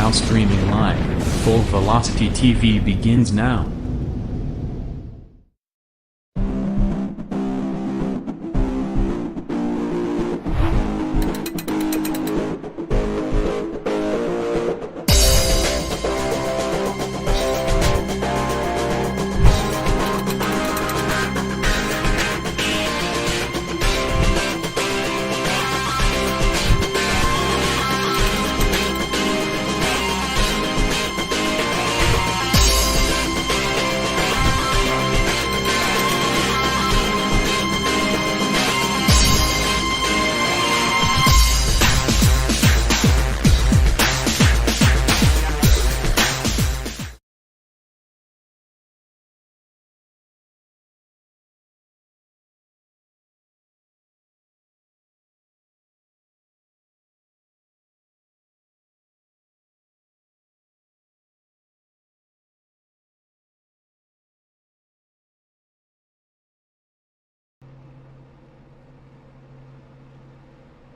now streaming live. Full Velocity TV begins now.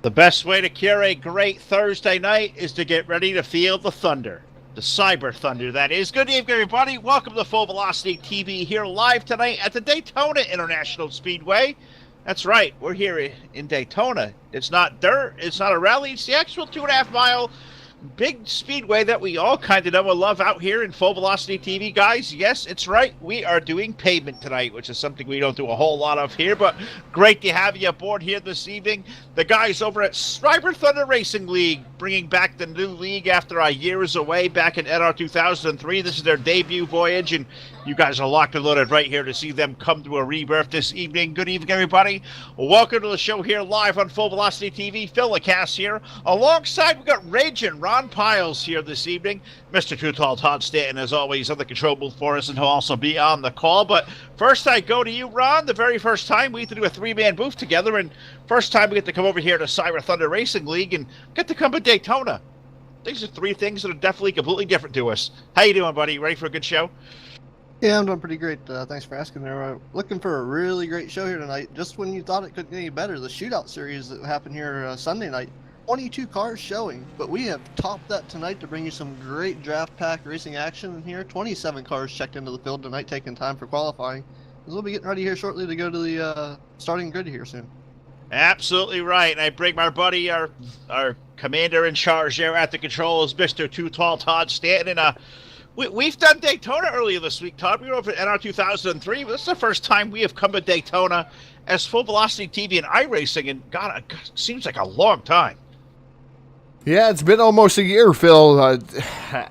The best way to cure a great Thursday night is to get ready to feel the thunder. The cyber thunder, that is. Good evening, everybody. Welcome to Full Velocity TV here live tonight at the Daytona International Speedway. That's right, we're here in Daytona. It's not dirt, it's not a rally, it's the actual 2.5 mile big speedway that we all kind of know and love out here in Full Velocity TV. Guys, yes, it's right, we are doing pavement tonight, which is something we don't do a whole lot of here, but great to have you aboard here this evening. The guys over at Cyber Thunder Racing League, bringing back the new league after our years away back in NR 2003. This is their debut voyage, and you guys are locked and loaded right here to see them come to a rebirth this evening. Good evening, everybody. Welcome to the show here live on Full Velocity TV. Phil LaCasse here. Alongside, we got Raging Ron Piles here this evening. Mr. Too Tall Todd Stanton, as always, on the control booth for us, and he'll also be on the call. But first, I go to you, Ron. The very first time we get to do a three-man booth together, and first time we get to come over here to Cyber Thunder Racing League and get to come to Daytona. These are three things that are definitely completely different to us. How you doing, buddy? Ready for a good show? Yeah, I'm doing pretty great. Thanks for asking there. Looking for a really great show here tonight. Just when you thought it couldn't get any better, the shootout series that happened here Sunday night. 22 cars showing, but we have topped that tonight to bring you some great draft pack racing action in here. 27 cars checked into the field tonight, taking time for qualifying. We'll be getting ready here shortly to go to the starting grid here soon. Absolutely right. And I bring my buddy, our commander in charge there at the controls, Mr. Too Tall Todd Stanton. And we've done Daytona earlier this week, Todd. We were over at NR 2003. But this is the first time we have come to Daytona as Full Velocity TV and iRacing. And God, it seems like a long time. Yeah, it's been almost a year, Phil.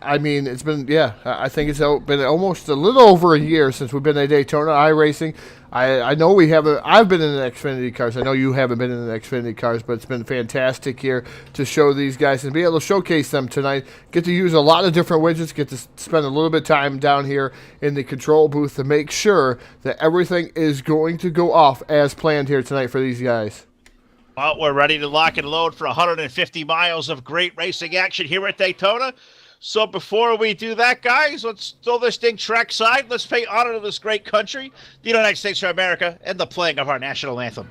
I mean, it's been, I think it's been almost a little over a year since we've been at Daytona iRacing. I know we haven't, I've been in the Xfinity cars. I know you haven't been in the Xfinity cars, but it's been fantastic here to show these guys and be able to showcase them tonight. Get to use a lot of different widgets, get to spend a little bit of time down here in the control booth to make sure that everything is going to go off as planned here tonight for these guys. Well, we're ready to lock and load for 150 miles of great racing action here at Daytona. So before we do that, guys, let's throw this thing trackside. Let's pay honor to this great country, the United States of America, and the playing of our national anthem.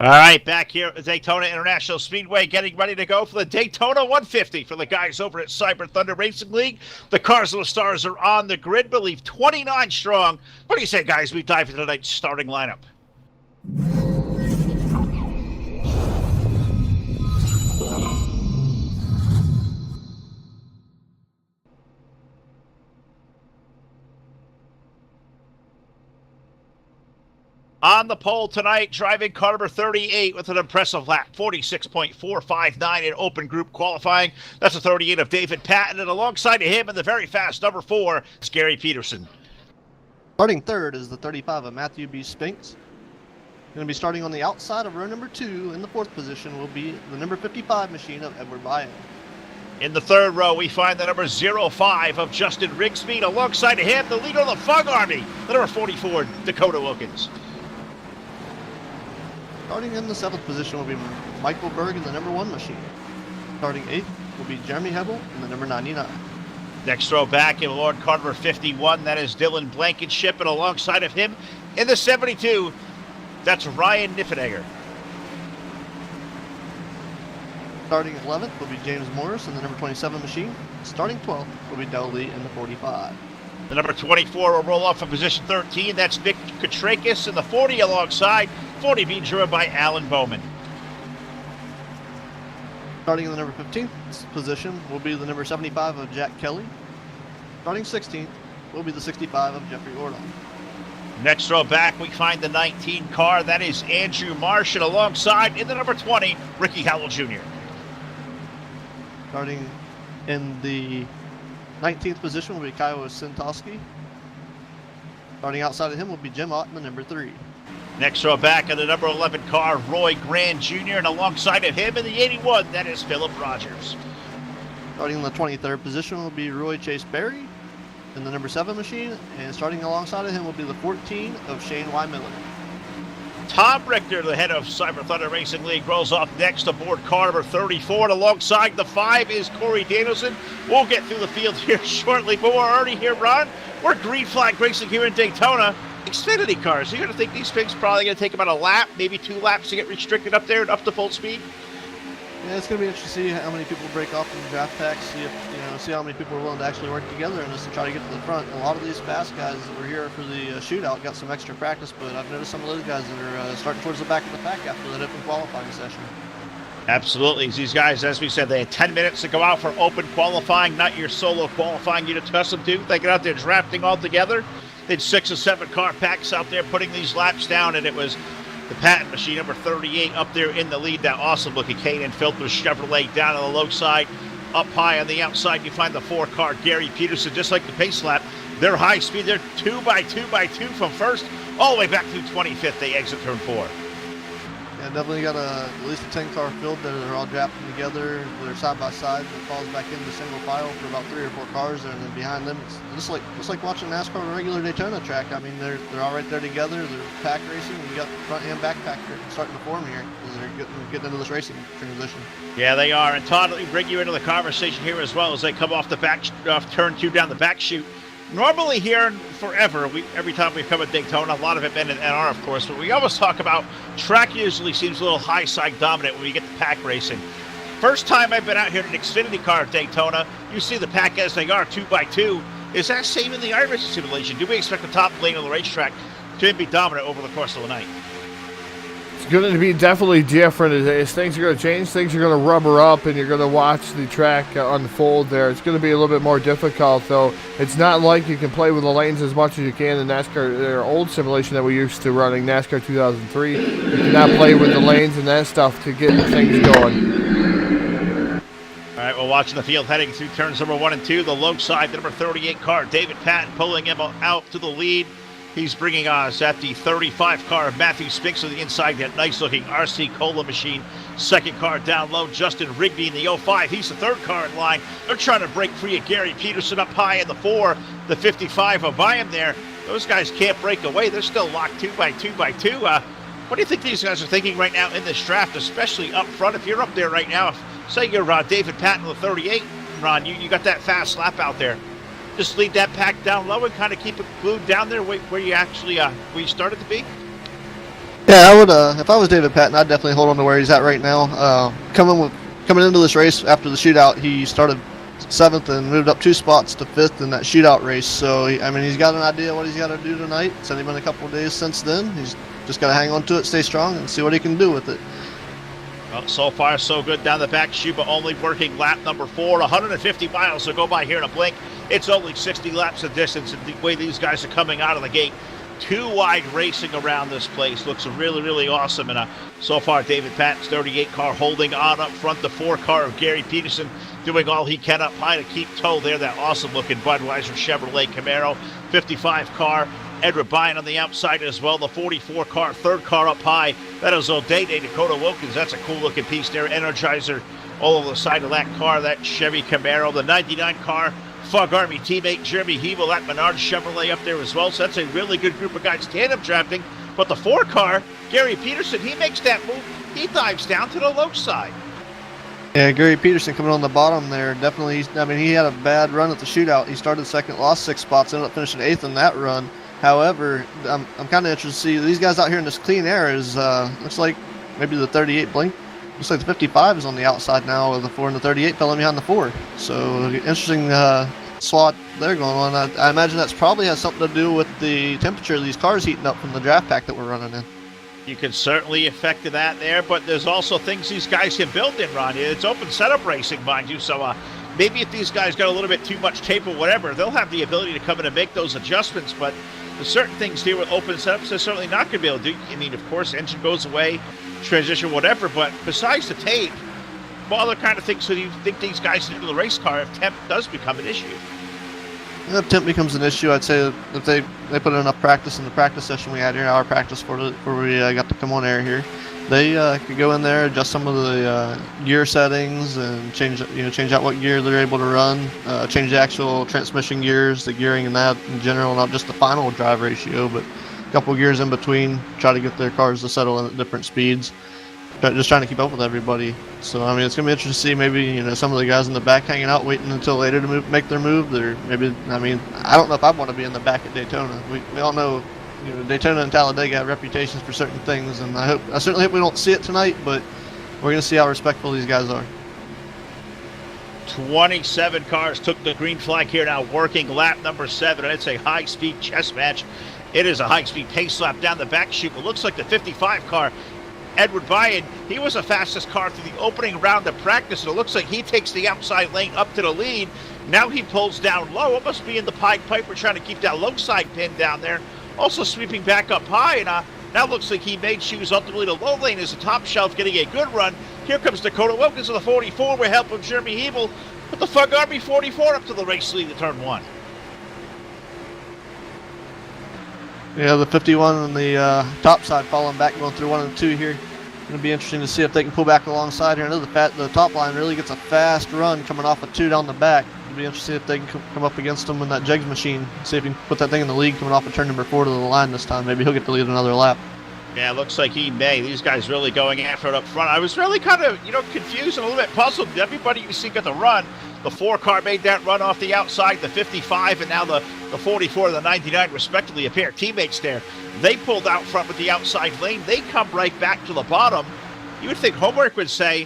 All right, back here at Daytona International Speedway, getting ready to go for the Daytona 150 for the guys over at Cyber Thunder Racing League. The Cars of the Stars are on the grid, believe 29 strong. What do you say, guys? We dive into tonight's starting lineup. On the pole tonight, driving car number 38 with an impressive lap, 46.459 in open group qualifying. That's a 38 of David Patton, and alongside of him in the very fast number 4, is Gary Peterson. Starting third is the 35 of Matthew B. Spinks. Going to be starting on the outside of row number 2 in the 4th position will be the number 55 machine of Edward Byan. In the 3rd row, we find the number 05 of Justin Rigsby. Alongside of him, the leader of the Fug Army, the number 44, Dakota Wilkins. Starting in the 7th position will be Michael Berg in the number 1 machine. Starting 8th will be Jeremy Hebel in the number 99. Next row back in Lord car number 51, that is Dylan Blankenship, and alongside of him in the 72, that's Ryan Niffenegger. Starting 11th will be James Morris in the number 27 machine. Starting 12th will be Del Lee in the 45. The number 24 will roll off from position 13. That's Vic Katrakis in the 40 alongside. 40 being driven by Alan Bowman. Starting in the number 15th position will be the number 75 of Jack Kelly. Starting 16th will be the 65 of Jeffrey Ordon. Next row back, we find the 19 car. That is Andrew Marsh, and alongside in the number 20, Ricky Howell Jr. Starting in the 19th position will be Kyle Sintowski. Starting outside of him will be Jim Ott in the number 3. Next row back in the number 11 car, Roy Grand Jr., and alongside of him in the 81, that is Philip Rogers. Starting in the 23rd position will be Roy Chase Berry in the number 7 machine, and starting alongside of him will be the 14 of Shane Y. Miller. Tom Richter, the head of Cyber Thunder Racing League, rolls off next aboard car number 34, and alongside the 5 is Corey Danielson. We'll get through the field here shortly, but we're already here, Ron. We're Green Flag Racing here in Daytona. Xfinity cars, you're going to think these things probably going to take about a lap, maybe 2 laps to get restricted up there and up to full speed? Yeah, it's going to be interesting to see how many people break off from the draft packs, see how many people are willing to actually work together in this and try to get to the front. And a lot of these fast guys that were here for the shootout got some extra practice, but I've noticed some of those guys that are starting towards the back of the pack after that open qualifying session. Absolutely. These guys, as we said, they had 10 minutes to go out for open qualifying, not your solo qualifying you'd accustomed to. They get out there drafting all together. They had 6 or 7 car packs out there putting these laps down, and it was the Patton machine, number 38, up there in the lead. That awesome-looking K&N Filter Chevrolet down on the low side. Up high on the outside, you find the 4-car Gary Peterson, just like the pace lap. They're high speed. They're 2 by 2 by 2 from first all the way back through 25th. They exit turn 4. Yeah, definitely got at least a 10-car field there. They're all drafting together. They're side by side. It falls back into single file for about 3 or 4 cars there, and then behind them, it's just like watching NASCAR on a regular Daytona track. I mean, they're all right there together. They're pack racing. You got front and back pack starting to form here as they're getting into this racing transition. Yeah, they are. And Todd, let me bring you into the conversation here as well as they come off the back, off turn 2 down the back chute. Normally here and forever, every time we come at Daytona, a lot of it been in NR, of course, but we always talk about track usually seems a little high side dominant when we get to pack racing. First time I've been out here in an Xfinity car at Daytona, you see the pack as they are 2 by 2. Is that same in the iRacing simulation? Do we expect the top lane of the racetrack to be dominant over the course of the night? It's going to be definitely different as things are going to change. Things are going to rubber up, and you're going to watch the track unfold there. It's going to be a little bit more difficult, though. It's not like you can play with the lanes as much as you can in NASCAR, their old simulation that we used to running, NASCAR 2003. You cannot play with the lanes and that stuff to get things going. All right, we're watching the field heading through turns number 1 and 2. The low side, the number 38 car, David Patton, pulling him out to the lead. He's bringing us at the 35 car of Matthew Spinks on the inside, that nice-looking RC Cola machine. Second car down low, Justin Rigby in the 05. He's the 3rd car in line. They're trying to break free of Gary Peterson up high in the 4. The 55 of Byam there. Those guys can't break away. They're still locked 2 by 2 by 2. What do you think these guys are thinking right now in this draft, especially up front? If you're up there right now, say you're David Patton with 38, Ron, you got that fast lap out there. Just lead that pack down low and kind of keep it glued down there where you actually where you started to be? Yeah, I would. If I was David Patton, I'd definitely hold on to where he's at right now. Coming into this race after the shootout, he started 7th and moved up 2 spots to 5th in that shootout race. So he's got an idea what he's got to do tonight. It's only been a couple of days since then. He's just got to hang on to it, stay strong, and see what he can do with it. Well, so far so good down the back chute, but only working lap number 4. 150 miles to go by here in a blink. It's only 60 laps of distance, and the way these guys are coming out of the gate. 2 wide racing around this place. Looks really, really awesome. And so far, David Patton's 38 car holding on up front. The 4 car of Gary Peterson doing all he can up high to keep toe there. That awesome looking Budweiser Chevrolet Camaro. 55 car. Edward Byan on the outside as well. The 44 car, 3rd car up high. That is O'Day Dakota Wilkins. That's a cool looking piece there. Energizer all over the side of that car. That Chevy Camaro. The 99 car. Fug Army teammate Jeremy Hebel, that Menard Chevrolet up there as well. So that's a really good group of guys tandem drafting. But the 4 car, Gary Peterson, he makes that move. He dives down to the low side. Yeah, Gary Peterson coming on the bottom there. Definitely, he had a bad run at the shootout. He started 2nd, lost 6 spots, ended up finishing 8th in that run. However, I'm kind of interested to see these guys out here in this clean air is, looks like maybe the 38 blink. Looks like the 55 is on the outside now with the 4 and the 38 fell in behind the 4. So interesting swat there going on. I imagine that's probably has something to do with the temperature of these cars heating up from the draft pack that we're running in. You can certainly affect that there, but there's also things these guys can build in, Ron. It's open setup racing, mind you, so maybe if these guys got a little bit too much tape or whatever, they'll have the ability to come in and make those adjustments, but there's certain things here with open setups they're certainly not going to be able to do. I mean, of course, engine goes away, transition, whatever, but besides the tape, what other kind of things do you think these guys can do to the race car if temp does become an issue? If temp becomes an issue, I'd say if they put in enough practice in the practice session we had here, our practice before we got to come on air here, they could go in there, adjust some of the gear settings, and change out what gear they're able to run, change the actual transmission gears, the gearing and that in general, not just the final drive ratio, but a couple gears in between, try to get their cars to settle in at different speeds. Just trying to keep up with everybody. So it's gonna be interesting to see maybe some of the guys in the back hanging out, waiting until later to make their move. Or maybe I don't know if I want to be in the back at Daytona. We all know Daytona and Talladega have reputations for certain things, and I certainly hope we don't see it tonight. But we're gonna see how respectful these guys are. 27 cars took the green flag here now, working lap number 7, and it's a high-speed chess match. It is a high-speed pace lap down the back chute. It looks like the 55 car. Edward Byan, he was the fastest car through the opening round of practice, and it looks like he takes the outside lane up to the lead. Now he pulls down low. It must be in the Pied Piper trying to keep that low side pin down there. Also sweeping back up high, and now looks like he made shoes ultimately to low lane as the top shelf getting a good run. Here comes Dakota Wilkins of the 44 with help of Jeremy Hebel. Put the Fug Army 44 up to the race lead at turn 1. Yeah, the 51 on the top side falling back, going through 1 and 2 here. Going to be interesting to see if they can pull back alongside here. I know the top line really gets a fast run coming off of 2 down the back. It'll be interesting if they can come up against them in that Jegs machine. See if he can put that thing in the lead coming off of turn number 4 to the line this time. Maybe he'll get to lead another lap. Yeah, looks like he may. These guys really going after it up front. I was really kind of, confused and a little bit puzzled. Everybody you see got the run. The 4 car made that run off the outside, the 55, and now the 44 and the 99, respectively, a pair of teammates there. They pulled out front with the outside lane. They come right back to the bottom. You would think homework would say,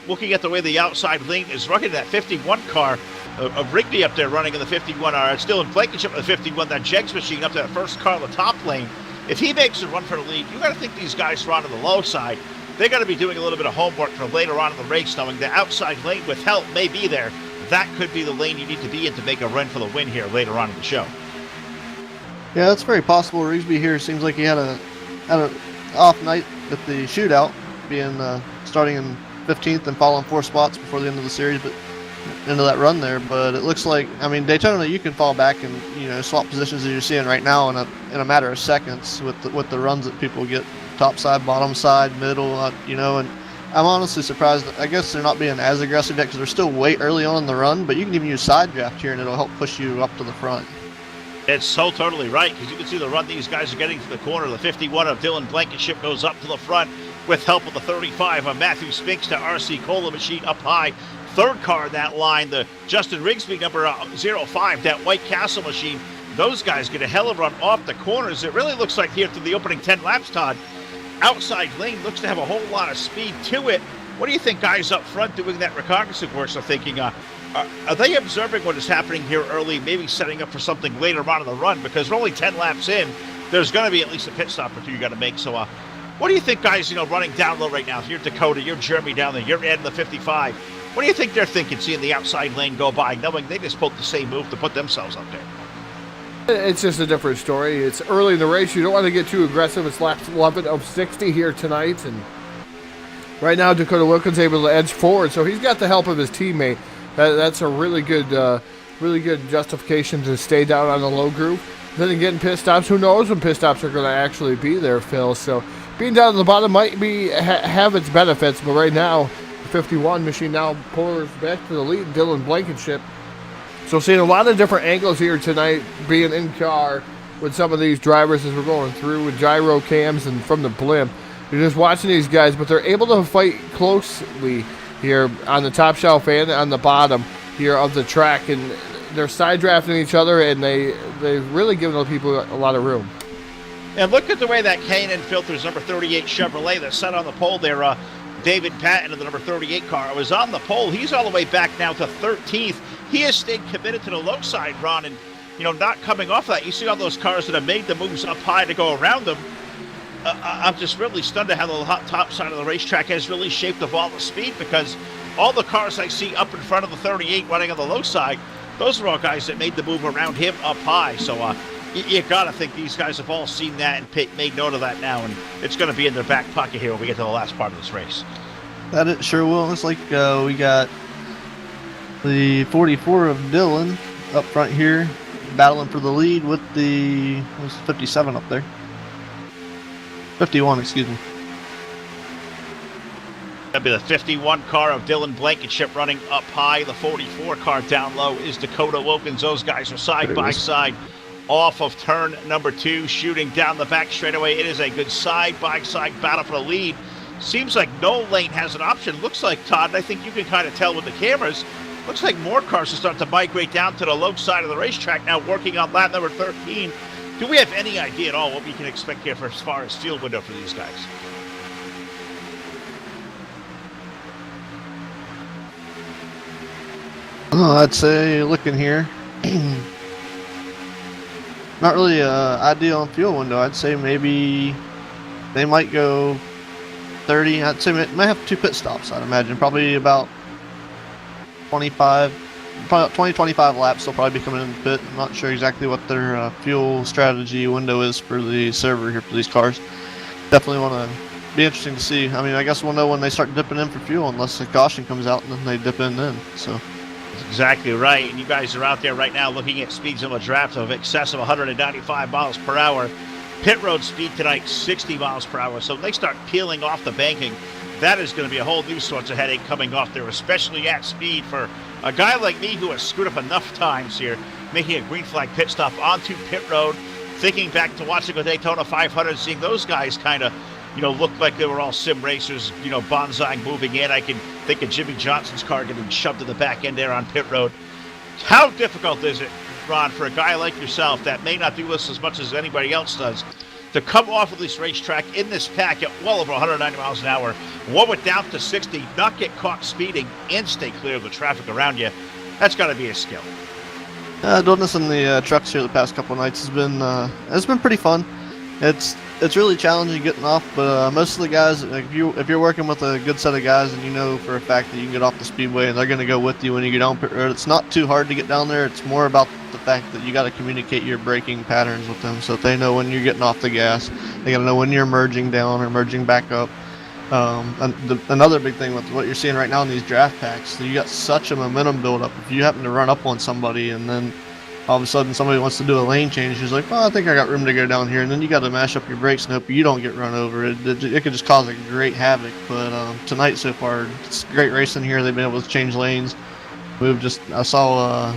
looking at the way the outside lane is running, that 51 car of Rigby up there running in the 51, or still in Blankenship with the 51, that Jegs machine up to that first car in the top lane. If he makes a run for the lead, you got to think these guys run on the low side. They got to be doing a little bit of homework for later on in the race, knowing the outside lane with help may be there. That could be the lane you need to be in to make a run for the win here later on in the show. Yeah, that's very possible. Rigsby here seems like he had an off night at the shootout, being starting in 15th and falling 4 spots before the end of the series, but into that run there. But it looks like, Daytona, you can fall back and swap positions as you're seeing right now in a matter of seconds with the runs that people get, top side, bottom side, middle, and I'm honestly surprised. I guess they're not being as aggressive yet because they're still way early on in the run, but you can even use side draft here and it'll help push you up to the front. It's so totally right, because you can see the run these guys are getting to the corner. The 51 of Dylan Blankenship goes up to the front with help of the 35 of Matthew Spinks to RC Cola machine up high. 3rd car in that line, the Justin Rigsby number 05, that White Castle machine. those guys get a hell of a run off the corners. It really looks like here through the opening 10 laps, Todd, outside lane looks to have a whole lot of speed to it. What do you think guys up front doing that reconnaissance work are thinking? Are they observing what is happening here early, maybe setting up for something later on in the run? Because we're only 10 laps in, there's going to be at least a pit stop or two you got to make. So what do you think guys, running down low right now? If you're Dakota, you're Jeremy down there, you're Ed in the 55. What do you think they're thinking, seeing the outside lane go by, knowing they just pulled the same move to put themselves up there? It's just a different story. It's early in the race. You don't want to get too aggressive. It's lap 11 of 60 here tonight. And right now, Dakota Wilkins able to edge forward. So he's got the help of his teammate. That's a really good justification to stay down on the low groove. Then again, pit stops. Who knows when pit stops are going to actually be there, Phil? So being down at the bottom might be have its benefits. But right now, the 51 machine now pulls back to the lead. Dylan Blankenship. So seeing a lot of different angles here tonight, being in car with some of these drivers as we're going through with gyro cams and from the blimp. You're just watching these guys, but they're able to fight closely here on the top shelf and on the bottom here of the track, and they're side drafting each other, and they've really given the people a lot of room. And look at the way that K&N filters number 38 Chevrolet that's set on the pole there. David Patton of the number 38 car was on the pole. He's all the way back now to 13th. He has stayed committed to the low side, Ron, and not coming off that. You see all those cars that have made the moves up high to go around them. I'm just really stunned at how the top side of the racetrack has really shaped of all the speed, because all the cars I see up in front of the 38 running on the low side, those are all guys that made the move around him up high. So you got to think these guys have all seen that and made note of that now, and it's going to be in their back pocket here when we get to the last part of this race. That it sure will. Looks like we got the 44 of Dylan up front here, battling for the lead with the 57 up there. 51, excuse me. That'd be the 51 car of Dylan Blankenship running up high. The 44 car down low is Dakota Wilkins. Those guys are side by side off of turn number 2, shooting down the back straightaway. It is a good side by side battle for the lead. Seems like no lane has an option. Looks like, Todd, and I think you can kind of tell with the cameras, looks like more cars are starting to migrate down to the low side of the racetrack now, working on lap number 13. Do we have any idea at all what we can expect here for as far as field window for these guys? I'd say looking here, not really ideal on fuel window. I'd say maybe they might go 30. I'd say they might have 2 pit stops, I'd imagine. Probably about 25 laps they'll probably be coming in the pit. I'm not sure exactly what their fuel strategy window is for the server here for these cars. Definitely want to be interesting to see. I mean, I guess we'll know when they start dipping in for fuel, unless the caution comes out and then they dip in then. So that's exactly right. And you guys are out there right now looking at speeds in the draft of excess of 195 miles per hour. Pit road speed tonight, 60 miles per hour. So when they start peeling off the banking, that is going to be a whole new sorts of headache coming off there, especially at speed for a guy like me who has screwed up enough times here, making a green flag pit stop onto pit road, thinking back to watching the Daytona 500, seeing those guys kind of, look like they were all sim racers, bonsai moving in. I can think of Jimmy Johnson's car getting shoved to the back end there on pit road. How difficult is it, Ron, for a guy like yourself that may not do this as much as anybody else does, to come off of this racetrack in this pack at well over 190 miles an hour, warm it down to 60, not get caught speeding, and stay clear of the traffic around you? That's got to be a skill. Doing this in the trucks here the past couple of nights has been pretty fun. It's really challenging getting off, but most of the guys, if you're working with a good set of guys and you know for a fact that you can get off the speedway and they're going to go with you when you get on pit road, it's not too hard to get down there. It's more about the fact that you got to communicate your braking patterns with them so that they know when you're getting off the gas. They got to know when you're merging down or merging back up. Another big thing with what you're seeing right now in these draft packs, you got such a momentum build up. If you happen to run up on somebody and then all of a sudden somebody wants to do a lane change, she's like, I think I got room to go down here, and then you got to mash up your brakes and hope you don't get run over. It could just cause a great havoc. But tonight so far, it's great racing here. They've been able to change lanes. I saw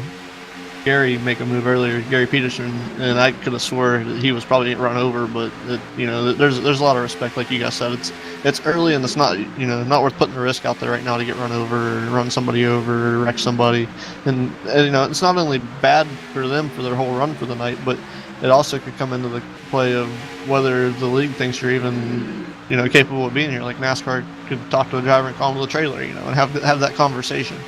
Gary make a move earlier, Gary Peterson, and I could have swore that he was probably getting run over. But there's a lot of respect, like you guys said. It's early, and it's not not worth putting the risk out there right now to get run over, or run somebody over, or wreck somebody. And it's not only bad for them for their whole run for the night, but it also could come into the play of whether the league thinks you're even capable of being here. Like NASCAR could talk to the driver and call him to the trailer, and have that conversation.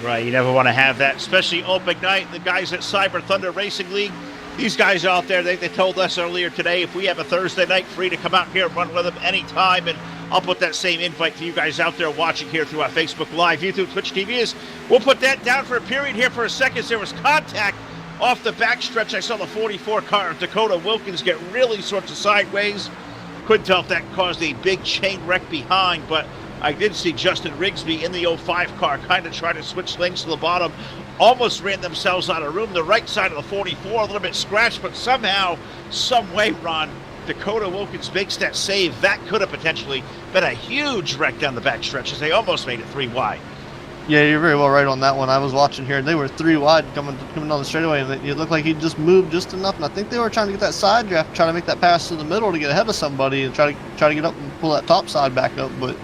Right, you never want to have that, especially open night. The guys at Cyber Thunder Racing League, these guys out there, they told us earlier today, if we have a Thursday night, free to come out here and run with them anytime. And I'll put that same invite to you guys out there watching here through our Facebook Live, YouTube, Twitch TV. We'll put that down for a period here for a second. There was contact off the backstretch. I saw the 44 car of Dakota Wilkins get really sorts of sideways. Couldn't tell if that caused a big chain wreck behind, but I did see Justin Rigsby in the 05 car kind of try to switch lanes to the bottom. Almost ran themselves out of room. The right side of the 44, a little bit scratched, but somehow, some way, Ron, Dakota Wilkins makes that save. That could have potentially been a huge wreck down the back stretches. They almost made it 3 wide. Yeah, you're very well right on that one. I was watching here, and they were 3 wide coming down the straightaway, and it looked like he just moved just enough. And I think they were trying to get that side draft, trying to make that pass to the middle to get ahead of somebody and try to get up and pull that top side back up, but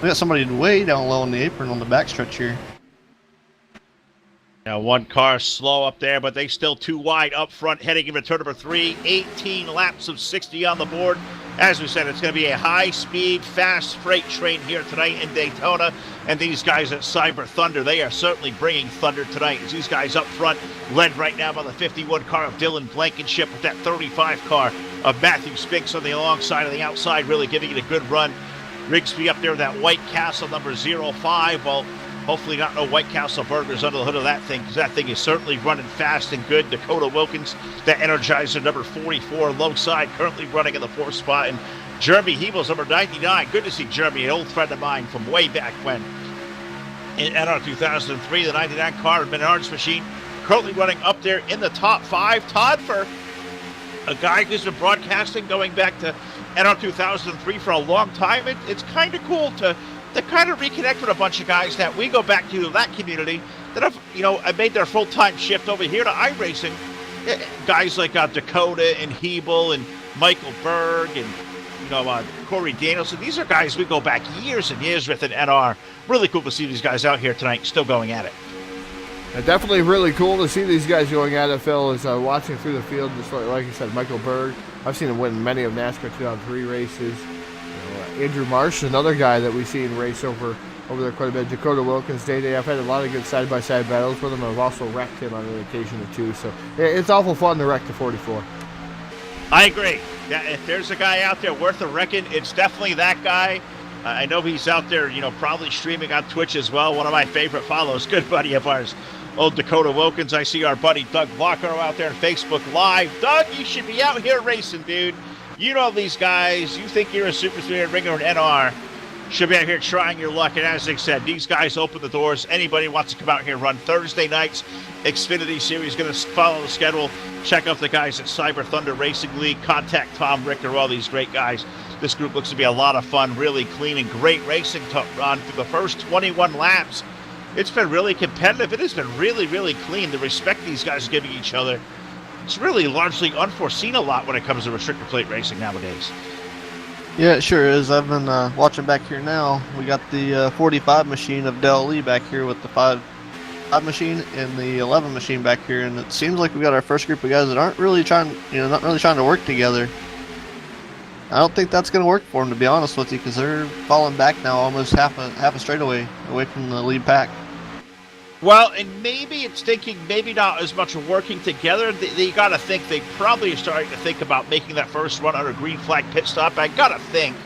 we got somebody way down low on the apron on the backstretch here. Now one car slow up there, but they still 2 wide up front, heading into turn number 3. 18 laps of 60 on the board. As we said, it's going to be a high-speed, fast freight train here tonight in Daytona. And these guys at Cyber Thunder, they are certainly bringing thunder tonight. As these guys up front, led right now by the 51 car of Dylan Blankenship, with that 35 car of Matthew Spinks on the alongside and the outside, really giving it a good run. Rigsby up there with that White Castle number 05. Well, hopefully not no White Castle burgers under the hood of that thing, because that thing is certainly running fast and good. Dakota Wilkins, that Energizer number 44, low side, currently running in the 4th spot. And Jeremy Hebels, number 99. Good to see Jeremy, an old friend of mine from way back when. In NR 2003, the 99 car, Menards machine, currently running up there in the top 5. Todd, for a guy who's been broadcasting going back to NR 2003 for a long time, it's kind of cool to kind of reconnect with a bunch of guys that we go back to that community that have made their full-time shift over here to iRacing. Guys like Dakota and Hebel and Michael Berg and Corey Danielson. These are guys we go back years and years with in NR. Really cool to see these guys out here tonight, still going at it. Definitely really cool to see these guys going at it, Phil, is watching through the field, just like you said, Michael Berg. I've seen him win many of NASCAR 2003 races. Andrew Marsh, another guy that we've seen race over there quite a bit. Dakota Wilkins, Day. I've had a lot of good side-by-side battles with him. I've also wrecked him on an occasion or two. So it's awful fun to wreck the 44. I agree. If there's a guy out there worth a wrecking, it's definitely that guy. I know he's out there, probably streaming on Twitch as well. One of my favorite follows, good buddy of ours, old Dakota Wilkins. I see our buddy Doug Blocker out there on Facebook Live. Doug, you should be out here racing, dude. You know these guys. You think you're a super speedway ringer in NR. Should be out here trying your luck. And as they said, these guys open the doors. Anybody wants to come out here and run Thursday nights. Xfinity Series going to follow the schedule. Check out the guys at Cyber Thunder Racing League. Contact Tom Richter, all these great guys. This group looks to be a lot of fun, really clean and great racing to run through the first 21 laps. It's been really competitive. It has been really, really clean. The respect these guys are giving each other. It's really largely unforeseen a lot when it comes to restrictor plate racing nowadays. Yeah, it sure is. I've been watching back here now. We got the 45 machine of Dell Lee back here with the 5 machine and the 11 machine back here, and it seems like we got our first group of guys that aren't really trying, not really trying to work together. I don't think that's going to work for them, to be honest with you, because they're falling back now, almost half a straightaway away from the lead pack. Well, and maybe it's thinking maybe not as much working together. They got to think they probably are starting to think about making that first run on a green flag pit stop. I got to think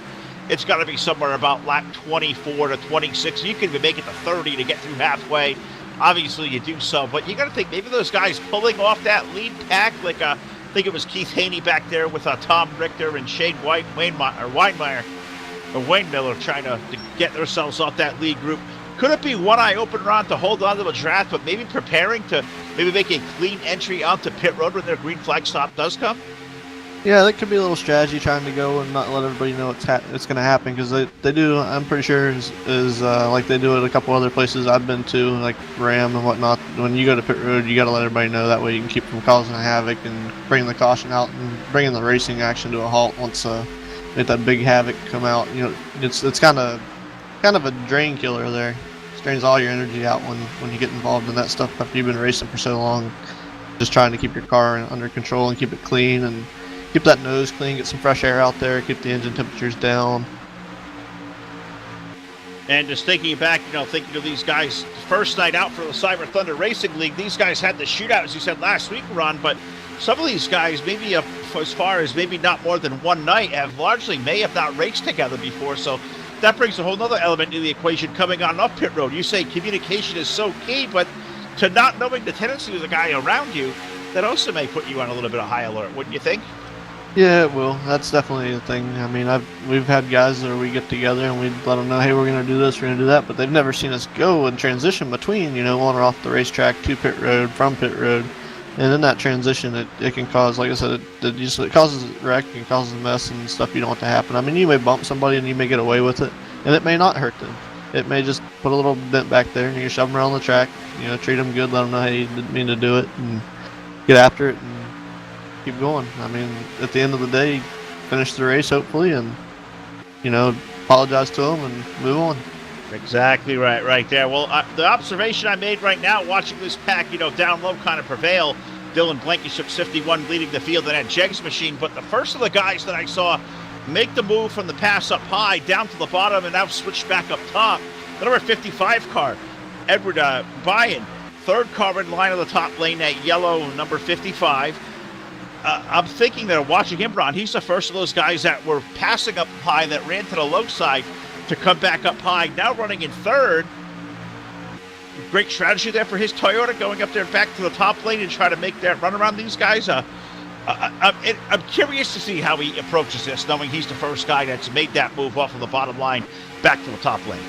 it's got to be somewhere about lap 24 to 26. You can even make it to 30 to get through halfway. Obviously, you do so, but you got to think maybe those guys pulling off that lead pack, like I think it was Keith Haney back there with Tom Richter and Shane Weinmeier or Wayne Miller trying to get themselves off that lead group. Could it be one eye open, Ron, to hold on to the draft, but maybe preparing to maybe make a clean entry onto pit road when their green flag stop does come? Yeah, that could be a little strategy trying to go and not let everybody know it's going to happen because they do. I'm pretty sure is like they do at a couple other places I've been to, like Ram and whatnot. When you go to pit road, you got to let everybody know that way you can keep from causing havoc and bring the caution out and bringing the racing action to a halt once let that big havoc come out. You know, it's kind of a drain killer there. Strains all your energy out when you get involved in that stuff after you've been racing for so long. Just trying to keep your car under control and keep it clean and keep that nose clean, get some fresh air out there, keep the engine temperatures down. And just thinking back, thinking of these guys, first night out for the Cyber Thunder Racing League, these guys had the shootout, as you said last week, Ron, but some of these guys, maybe as far as maybe not more than one night, may have not raced together before, so that brings a whole other element to the equation coming on up pit road. You say communication is so key, but to not knowing the tendency of the guy around you, that also may put you on a little bit of high alert, wouldn't you think? Yeah, it will. That's definitely a thing. I mean, we've had guys that we get together and we let them know, hey, we're going to do this, we're going to do that, but they've never seen us go and transition between, on or off the racetrack to pit road, from pit road. And in that transition, it can cause, like I said, it causes a wreck and causes a mess and stuff you don't want to happen. I mean, you may bump somebody and you may get away with it, and it may not hurt them. It may just put a little dent back there, and you can shove them around the track, treat them good, let them know, hey, you didn't mean to do it, and get after it and keep going. I mean, at the end of the day, finish the race, hopefully, and, apologize to them and move on. Exactly right there. Well, the observation I made right now, watching this pack, down low kind of prevail, Dylan Blankenship 51 leading the field in that Jegs machine, but the first of the guys that I saw make the move from the pass up high down to the bottom and now switch back up top, the number 55 car, Edward Byen, third car in line of the top lane, that yellow number 55. I'm thinking that watching him, Ron, he's the first of those guys that were passing up high that ran to the low side to come back up high, now running in third. Great strategy there for his Toyota, going up there back to the top lane and try to make that run around these guys. I'm curious to see how he approaches this, knowing he's the first guy that's made that move off of the bottom line back to the top lane.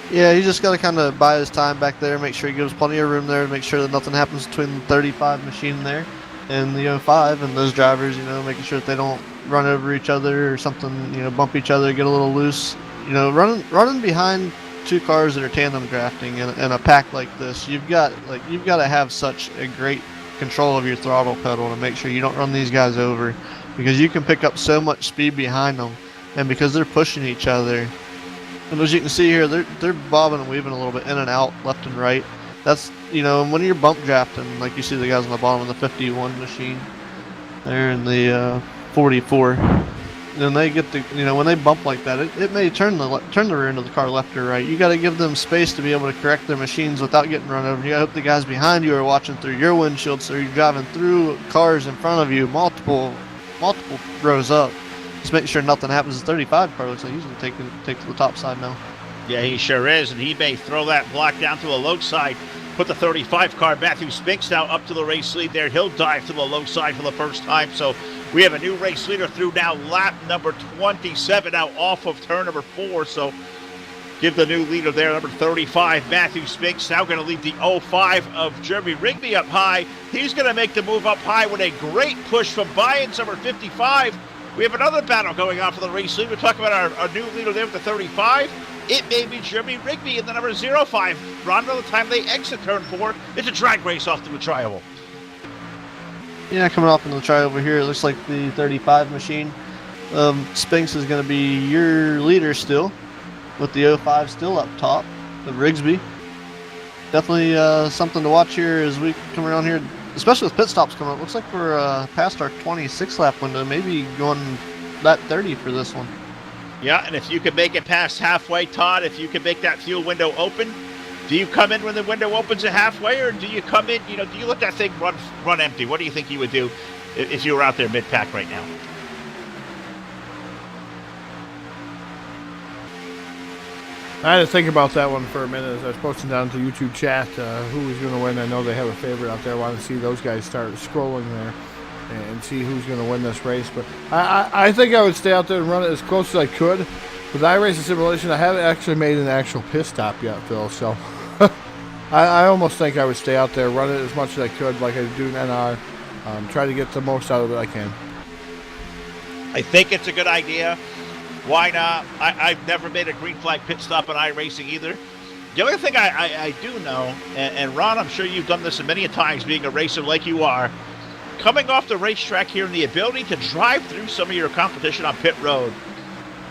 Yeah, you just got to kind of buy his time back there, make sure he gives plenty of room there, make sure that nothing happens between the 35 machine there and the 05 and those drivers, making sure that they don't run over each other or something, bump each other, get a little loose. Running behind two cars that are tandem drafting in a pack like this, you've got to have such a great control of your throttle pedal to make sure you don't run these guys over, because you can pick up so much speed behind them, and because they're pushing each other, and as you can see here, they're bobbing and weaving a little bit in and out, left and right. That's when you're bump drafting, like you see the guys on the bottom of the 51 machine, they're in the 44. And they get the, when they bump like that, it may turn the rear end of the car left or right. You got to give them space to be able to correct their machines without getting run over. You got to hope the guys behind you are watching through your windshield, so you're driving through cars in front of you, multiple rows up. Just making sure nothing happens. The 35 car looks like he's going to take to the top side now. Yeah, he sure is, and he may throw that block down to the low side. Put the 35 car, Matthew Spinks, now up to the race lead there. He'll dive to the low side for the first time. So we have a new race leader through now lap number 27, now off of turn number 4. So give the new leader there, number 35, Matthew Spinks, now going to lead the 05 of Jeremy Rigby up high. He's going to make the move up high with a great push from Byen's number 55. We have another battle going on for the race lead. We're talking about our new leader there with the 35. It may be Jeremy Rigby in the number 05. Ron, by the time they exit turn 4, it's a drag race off to the trioval. Yeah, coming off into the try over here, it looks like the 35 machine. Spinks is going to be your leader still, with the 05 still up top, the Rigsby. Definitely something to watch here as we come around here, especially with pit stops coming up. Looks like we're past our 26 lap window, maybe going that 30 for this one. Yeah, and if you can make it past halfway, Todd, if you can make that fuel window open, do you come in when the window opens at halfway, or do you come in, do you let that thing run empty? What do you think you would do if you were out there mid-pack right now? I had to think about that one for a minute as I was posting down to YouTube chat who was going to win. I know they have a favorite out there. I want to see those guys start scrolling there and see who's going to win this race. But I think I would stay out there and run it as close as I could. With iRacing Simulation, I haven't actually made an actual pit stop yet, Phil. So I almost think I would stay out there, run it as much as I could like I do in NR. Try to get the most out of it I can. I think it's a good idea. Why not? I've never made a green flag pit stop in iRacing either. The only thing I do know, and Ron, I'm sure you've done this many times being a racer like you are, coming off the racetrack here and the ability to drive through some of your competition on pit road,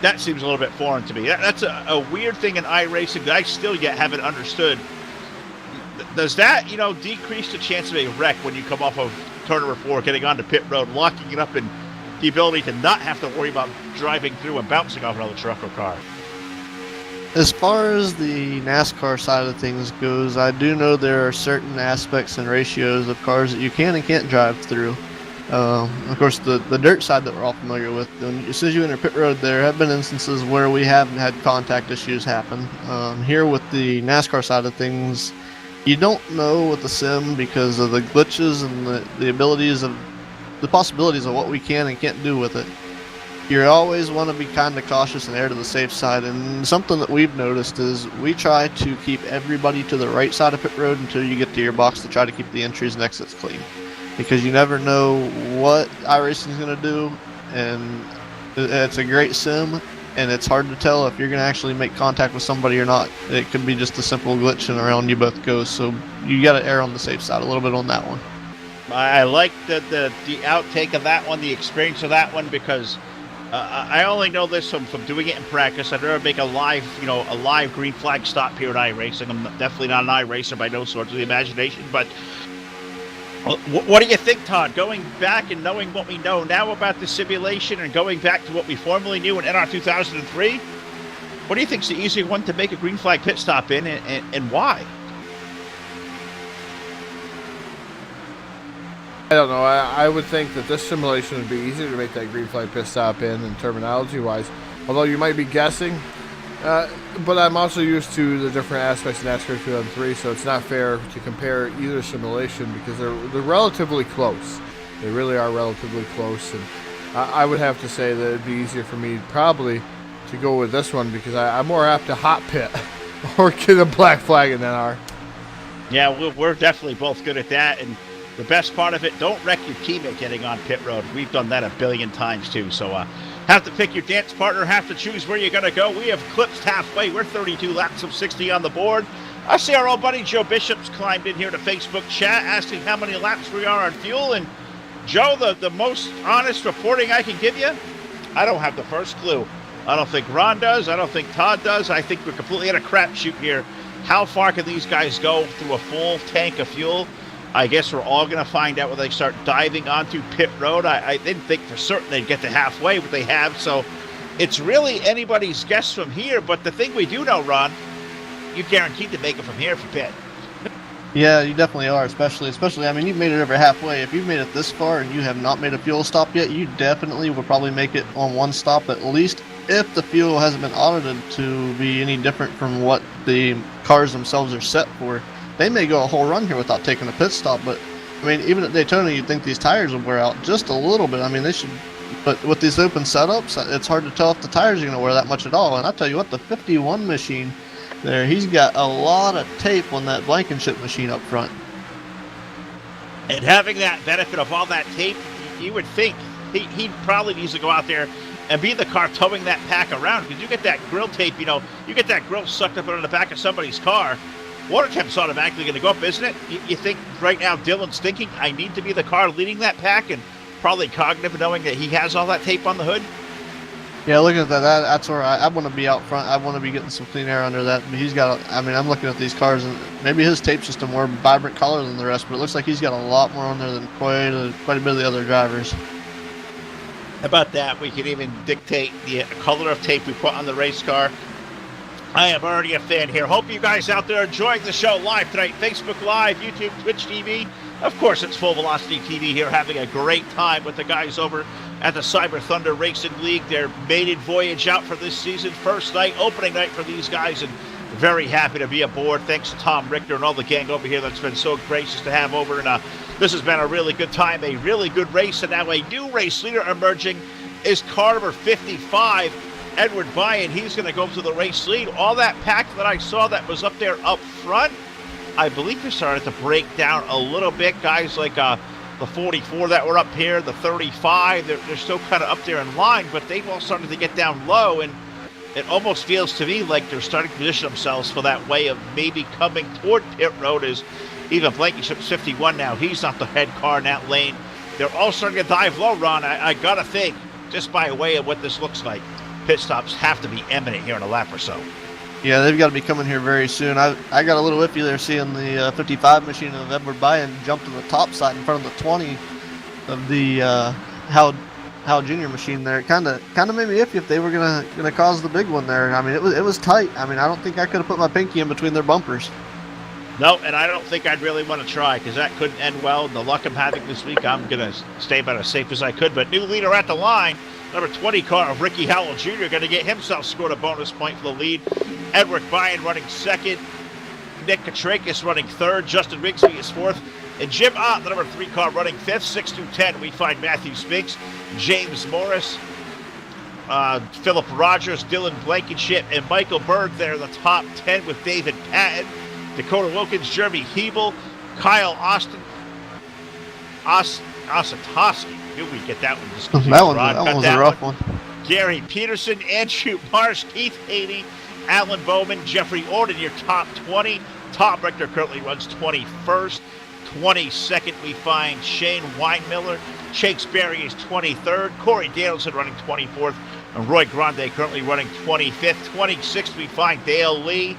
that seems a little bit foreign to me. That's a weird thing in iRacing that I still yet haven't understood. Does that, decrease the chance of a wreck when you come off of turn number 4, getting onto pit road, locking it up, and the ability to not have to worry about driving through and bouncing off another truck or car? As far as the NASCAR side of things goes, I do know there are certain aspects and ratios of cars that you can and can't drive through. Of course, the dirt side that we're all familiar with, as soon as you enter pit road, there have been instances where we haven't had contact issues happen. Here with the NASCAR side of things, you don't know with the sim because of the glitches and the abilities of the possibilities of what we can and can't do with it. You always want to be kind of cautious and err to the safe side, and something that we've noticed is we try to keep everybody to the right side of pit road until you get to your box to try to keep the entries and exits clean, because you never know what iRacing is going to do, and it's a great sim, and it's hard to tell if you're going to actually make contact with somebody or not. It could be just a simple glitch and around you both go, so you got to err on the safe side a little bit on that one. I like the outtake of that one, the experience of that one, because I only know this from doing it in practice. I'd never make a live green flag stop here at iRacing. I'm definitely not an iRacer by no sort of the imagination. But what do you think, Todd? Going back and knowing what we know now about the simulation and going back to what we formerly knew in NR 2003, what do you think is the easier one to make a green flag pit stop in, and why? I don't know. I would think that this simulation would be easier to make that green flag pit stop in terminology-wise. Although you might be guessing. But I'm also used to the different aspects of NASCAR 2003, so it's not fair to compare either simulation because they're relatively close. They really are relatively close. And I would have to say that it'd be easier for me probably to go with this one because I'm more apt to hot pit or get a black flag in NR. Yeah, we're definitely both good at that. And the best part of it, don't wreck your teammate getting on pit road. We've done that a billion times too. So have to pick your dance partner, have to choose where you're going to go. We have clipped halfway. We're 32 laps of 60 on the board. I see our old buddy Joe Bishop's climbed in here to Facebook chat asking how many laps we are on fuel. And Joe, the most honest reporting I can give you, I don't have the first clue. I don't think Ron does. I don't think Todd does. I think we're completely at a crapshoot here. How far can these guys go through a full tank of fuel? I guess we're all going to find out when they start diving onto pit road. I didn't think for certain they'd get to halfway, but they have. So it's really anybody's guess from here. But the thing we do know, Ron, you're guaranteed to make it from here for pit. Yeah, you definitely are, especially, I mean, you've made it over halfway. If you've made it this far and you have not made a fuel stop yet, you definitely will probably make it on one stop at least, if the fuel hasn't been audited to be any different from what the cars themselves are set for. They may go a whole run here without taking a pit stop, but, I mean, even at Daytona, you'd think these tires would wear out just a little bit. I mean, they should, but with these open setups, it's hard to tell if the tires are going to wear that much at all. And I tell you what, the 51 machine there, he's got a lot of tape on that Blankenship machine up front. And having that benefit of all that tape, you would think he probably needs to go out there and be in the car towing that pack around, because you get that grill tape, you get that grill sucked up on the back of somebody's car. Water temp's automatically going to go up, isn't it? You think right now Dylan's thinking, I need to be the car leading that pack, and probably cognitive knowing that he has all that tape on the hood? Yeah, looking at that's where I want to be out front. I want to be getting some clean air under that. But he's got, I'm looking at these cars, and maybe his tape's just a more vibrant color than the rest, but it looks like he's got a lot more on there than quite a bit of the other drivers. How about that? We can even dictate the color of tape we put on the race car. I am already a fan here. Hope you guys out there are enjoying the show live tonight. Facebook Live, YouTube, Twitch TV. Of course, it's Full Velocity TV here, having a great time with the guys over at the Cyber Thunder Racing League. Their maiden voyage out for this season. First night, opening night for these guys, and very happy to be aboard. Thanks to Tom Richter and all the gang over here that's been so gracious to have over. And this has been a really good time, a really good race. And now a new race leader emerging is car number 55. Edward Byan. He's going to go to the race lead. All that pack that I saw that was up there up front, I believe they started to break down a little bit. Guys like the 44 that were up here, the 35, they're still kind of up there in line, but they've all started to get down low, and it almost feels to me like they're starting to position themselves for that way of maybe coming toward pit road. As even Blankenship's 51 now, he's not the head car in that lane. They're all starting to dive low, Ron. I gotta think, just by way of what this looks like, pit stops have to be imminent here in a lap or so. Yeah, they've got to be coming here very soon. I got a little iffy there seeing the 55 machine of Edward Bryan jump to the top side in front of the 20 of the Hal Jr. machine there. It kind of made me iffy if they were gonna cause the big one there. I mean, it was tight. I mean, I don't think I could have put my pinky in between their bumpers. No, and I don't think I'd really want to try, because that couldn't end well. The luck I'm having this week, I'm going to stay about as safe as I could. But new leader at the line, number 20 car of Ricky Howell Jr. going to get himself scored a bonus point for the lead. Edward Bryan running second. Nick Katrakis running third. Justin Rigsby is fourth. And Jim Ott, the number 3 car, running fifth. 6 through 10, we find Matthew Spinks, James Morris, Philip Rogers, Dylan Blankenship, and Michael Berg there in the top 10 with David Patton, Dakota Wilkins, Jeremy Hebel, Kyle Osatoski. Knew we'd get that one. That was a rough one. Gary Peterson, Andrew Marsh, Keith Haney, Alan Bowman, Jeffrey Orden, your top 20. Tom Richter currently runs 21st. 22nd, we find Shane Weinmiller. Shakespeare is 23rd. Corey Danielson running 24th. And Roy Grande currently running 25th. 26th, we find Dale Lee.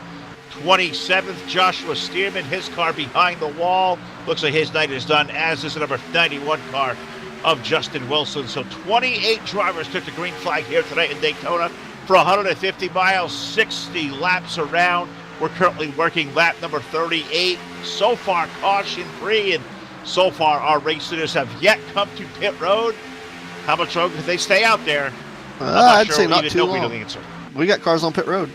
27th, Joshua Stearman, his car behind the wall. Looks like his night is done, as is the number 91 car of Justin Wilson. So 28 drivers took the green flag here tonight in Daytona for 150 miles, 60 laps around. We're currently working lap number 38. So far, caution-free, and so far our race leaders have yet come to pit road. How much longer can they stay out there? I'd say not too long. We got cars on pit road.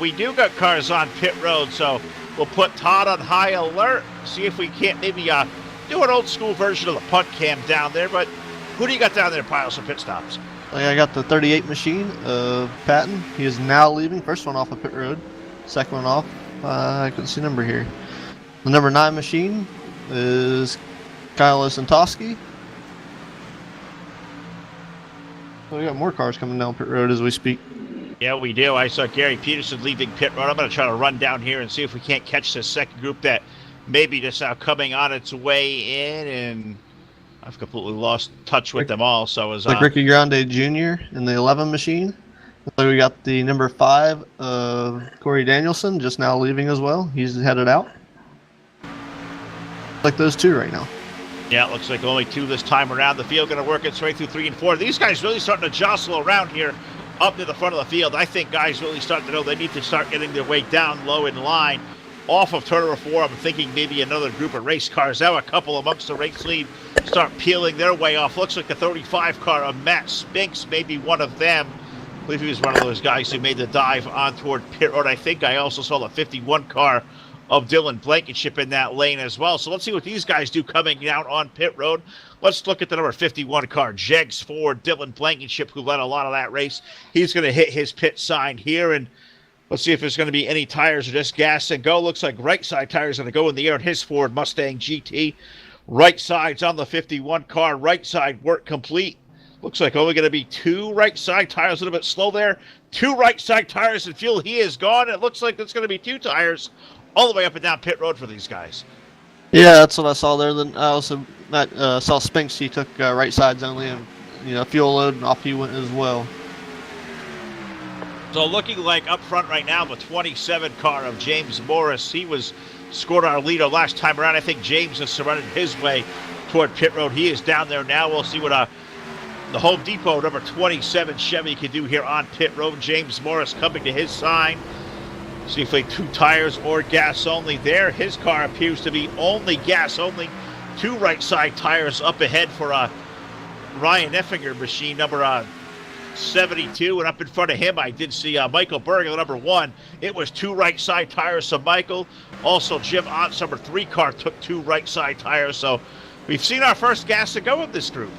We do got cars on pit road, so we'll put Todd on high alert, see if we can't maybe do an old school version of the punt cam down there. But who do you got down there, piles of pit stops? I got the 38 machine of Patton. He is now leaving. First one off of pit road. Second one off. I couldn't see number here. The number 9 machine is Kyle Osantowski. So we got more cars coming down pit road as we speak. Yeah, we do. I saw Gary Peterson leaving pit road. I'm going to try to run down here and see if we can't catch this second group that maybe just now coming on its way in, and I've completely lost touch with them all. So as Ricky Grande Jr. in the 11 machine. So we got the number 5 of Corey Danielson just now leaving as well. He's headed out. Like those two right now. Yeah, it looks like only 2 this time around. The field going to work its way through 3 and 4. These guys really starting to jostle around here up to the front of the field. I think guys really starting to know they need to start getting their way down low in line off of turn number 4. I'm thinking maybe another group of race cars. Now a couple amongst the race lead start peeling their way off. Looks like the 35 car of Matt Spinks may be one of them. I believe he was one of those guys who made the dive on toward pit road. I think I also saw the 51 car of Dylan Blankenship in that lane as well. So let's see what these guys do coming down on pit road. Let's look at the number 51 car, Jegs Ford, Dylan Blankenship, who led a lot of that race. He's going to hit his pit sign here, and let's see if there's going to be any tires or just gas and go. Looks like right side tires going to go in the air on his Ford Mustang GT. Right side's on the 51 car. Right side work complete. Looks like only going to be 2 right side tires. A little bit slow there. 2 right side tires and fuel. He is gone. It looks like it's going to be 2 tires all the way up and down pit road for these guys. Yeah, that's what I saw there. Then I also saw Spinks. He took right sides only, and fuel load, and off he went as well. So looking like up front right now, the 27 car of James Morris. He was scored our leader last time around. I think James has surrendered his way toward pit road. He is down there now. We'll see what the Home Depot number 27 Chevy can do here on pit road. James Morris coming to his sign. See if they 2 tires or gas only there. His car appears to be only gas only. 2 right side tires up ahead for Ryan Effinger machine number 72, and up in front of him I did see Michael Berg, number 1. It was 2 right side tires. So Michael, also Jim Ott's number 3 car took 2 right side tires. So we've seen our first gas to go in this group.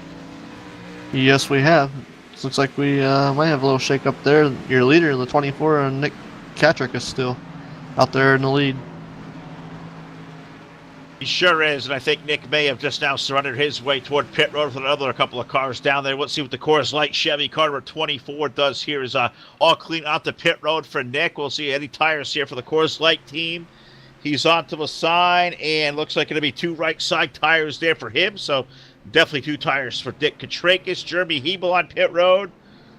Yes, we have. It looks like we might have a little shake up there. Your leader, the 24, Nick Katrick, is still out there in the lead. He sure is, and I think Nick may have just now surrendered his way toward pit road with another couple of cars down there. Let's see what the Coors Light Chevy car number 24 does here. Is all clean out the pit road for Nick. We'll see any tires here for the Coors Light team. He's onto the sign, and looks like it'll be 2 right side tires there for him. So definitely 2 tires for Dick Katrakis. Jeremy Hebel on pit road.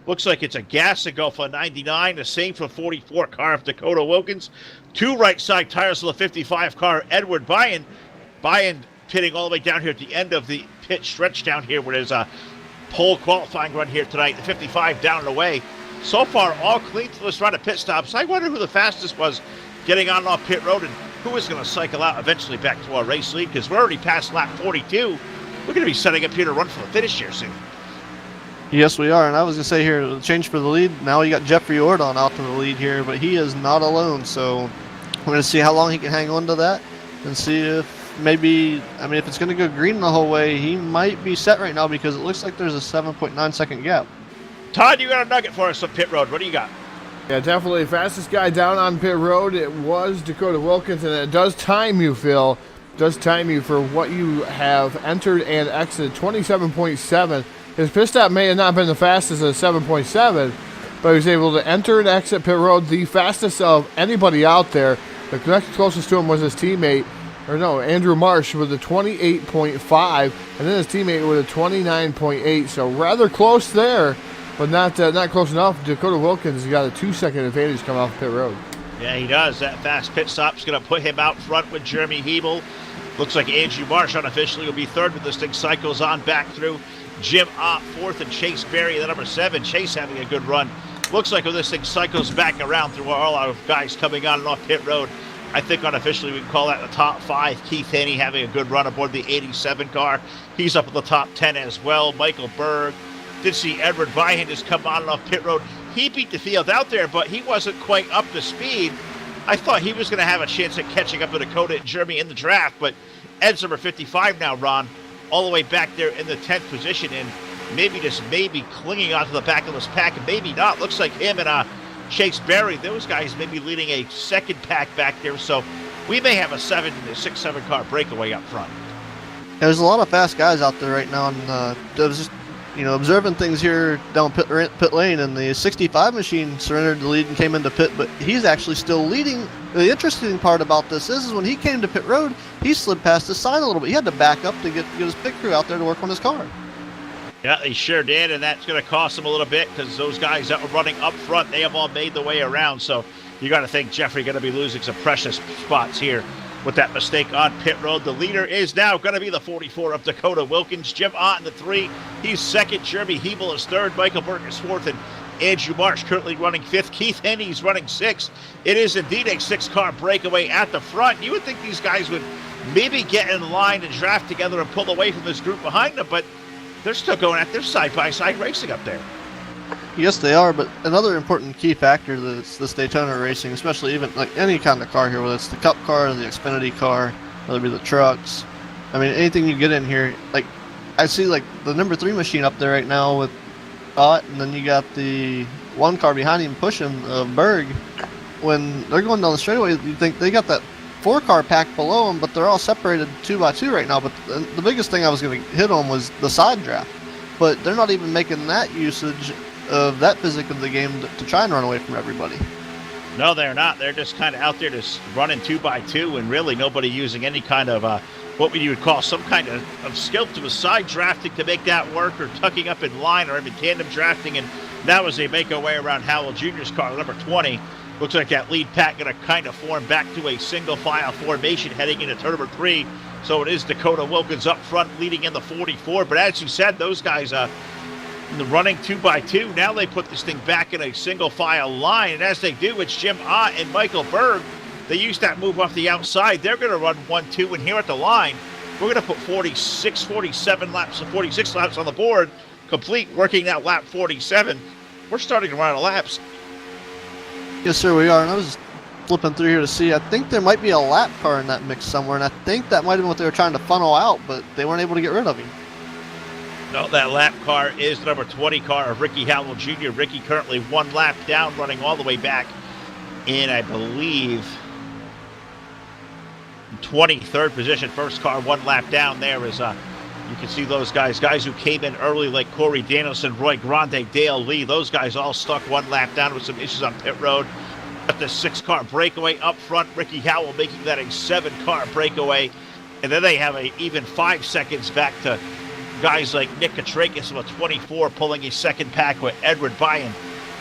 Looks like it's a Gassigo for 99. The same for 44 car of Dakota Wilkins. 2 right side tires for the 55 car, Edward Byen. Byen pitting all the way down here at the end of the pit stretch down here where there's a pole qualifying run here tonight. The 55 down and away. So far, all clean to this round of pit stops. I wonder who the fastest was getting on and off pit road and who is going to cycle out eventually back to our race lead, because we're already past lap 42. We're going to be setting up here to run for the finish here soon. Yes, we are. And I was going to say here, the change for the lead. Now you got Jeffrey Ordon out to the lead here, but he is not alone. So we're going to see how long he can hang on to that and see if maybe, I mean, if it's going to go green the whole way, he might be set right now because it looks like there's a 7.9 second gap. Todd, you got a nugget for us on pit road. What do you got? Yeah, definitely fastest guy down on pit road. It was Dakota Wilkins, and it does time you, Phil. It does time you for what you have entered and exited. 27.7. His pit stop may have not been the fastest at 7.7, but he was able to enter and exit pit road the fastest of anybody out there. The next closest to him was his teammate, Andrew Marsh with a 28.5, and then his teammate with a 29.8. So rather close there, but not close enough. Dakota Wilkins has got a 2-second advantage coming off pit road. Yeah, he does. That fast pit stop's going to put him out front with Jeremy Hebel. Looks like Andrew Marsh unofficially will be third with this thing cycles on back through. Jim Ott fourth, and Chase Berry, the number 7. Chase having a good run. Looks like when this thing cycles back around through all our guys coming on and off pit road, I think unofficially we can call that the top 5. Keith Haney having a good run aboard the 87 car. He's up in the top 10 as well. Michael Berg. Did see Edward Byen just come on and off pit road. He beat the field out there, but he wasn't quite up to speed. I thought he was going to have a chance at catching up to Dakota and Jeremy in the draft, but Ed's number 55 now, Ron, all the way back there in the 10th position, and maybe clinging onto the back of this pack, and maybe not. Looks like him and Chase Berry, those guys may be leading a second pack back there, so we may have a 6-7 car breakaway up front. There's a lot of fast guys out there right now, and I was just observing things here down pit lane, and the 65 machine surrendered the lead and came into pit, but he's actually still leading. The interesting part about this is when he came to pit road, he slid past the sign a little bit. He had to back up to get his pit crew out there to work on his car. Yeah, he sure did, and that's going to cost him a little bit because those guys that were running up front, they have all made the way around, so you got to think Jeffrey going to be losing some precious spots here with that mistake on pit road. The leader is now going to be the 44 of Dakota Wilkins. Jim Ott in the 3. He's second. Jeremy Hebel is third. Michael Berg is fourth. And Andrew Marsh currently running fifth. Keith Henny's running sixth. It is indeed a 6-car breakaway at the front. You would think these guys would maybe get in line and draft together and pull away from this group behind them, but they're still going at their side-by-side racing up there. Yes, they are, but another important key factor that's this Daytona racing, especially even like any kind of car here, whether it's the Cup car, the Xfinity car, whether it be the trucks. I mean, anything you get in here, like I see like the number 3 machine up there right now with Ott, and then you got the 1 car behind him pushing Berg. When they're going down the straightaway, you think they got that 4-car pack below them, but they're all separated 2 by 2 right now. But the biggest thing I was going to hit on was the side draft, but they're not even making that usage of that physics of the game to try and run away from everybody. No, they're not. They're just kind of out there just running 2 by 2, and really nobody using any kind of what you would call some kind of skill to a side drafting to make that work, or tucking up in line, or even tandem drafting. And now as they make their way around Howell Jr.'s car, number 20, looks like that lead pack going to kind of form back to a single file formation heading into turn number 3. So it is Dakota Wilkins up front leading in the 44. But as you said, those guys running 2 by 2. Now they put this thing back in a single file line, and as they do, it's Jim Ott and Michael Berg. They use that move off the outside. They're going to run 1-2, and here at the line, we're going to put 46 laps on the board, complete working that lap 47. We're starting to run out of laps. Yes, sir, we are. And I was flipping through here to see, I think there might be a lap car in that mix somewhere, and I think that might have been what they were trying to funnel out, but they weren't able to get rid of him. No, that lap car is the number 20 car of Ricky Howell Jr. Ricky currently 1 lap down, running all the way back in, I believe, 23rd position. First car 1 lap down there is you can see those guys who came in early like Corey Danielson, Roy Grande, Dale Lee. Those guys all stuck 1 lap down with some issues on pit road. Got the 6-car breakaway up front. Ricky Howell making that a 7-car breakaway. And then they have a even 5 seconds back to guys like Nick Katrakis with 24 pulling a second pack with Edward Byen.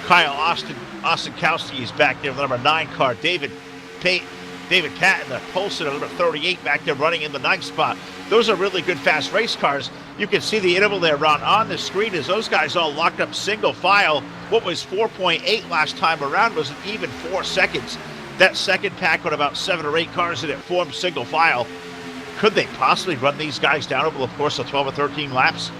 Kyle Ostenkowski is back there with the number 9 car. David Patton, the Polson, number 38 back there running in the 9th spot. Those are really good fast race cars. You can see the interval there, Ron, on the screen as those guys all locked up single file. What was 4.8 last time around was an even 4 seconds. That second pack with about 7 or 8 cars in it formed single file. Could they possibly run these guys down over the course of 12 or 13 laps?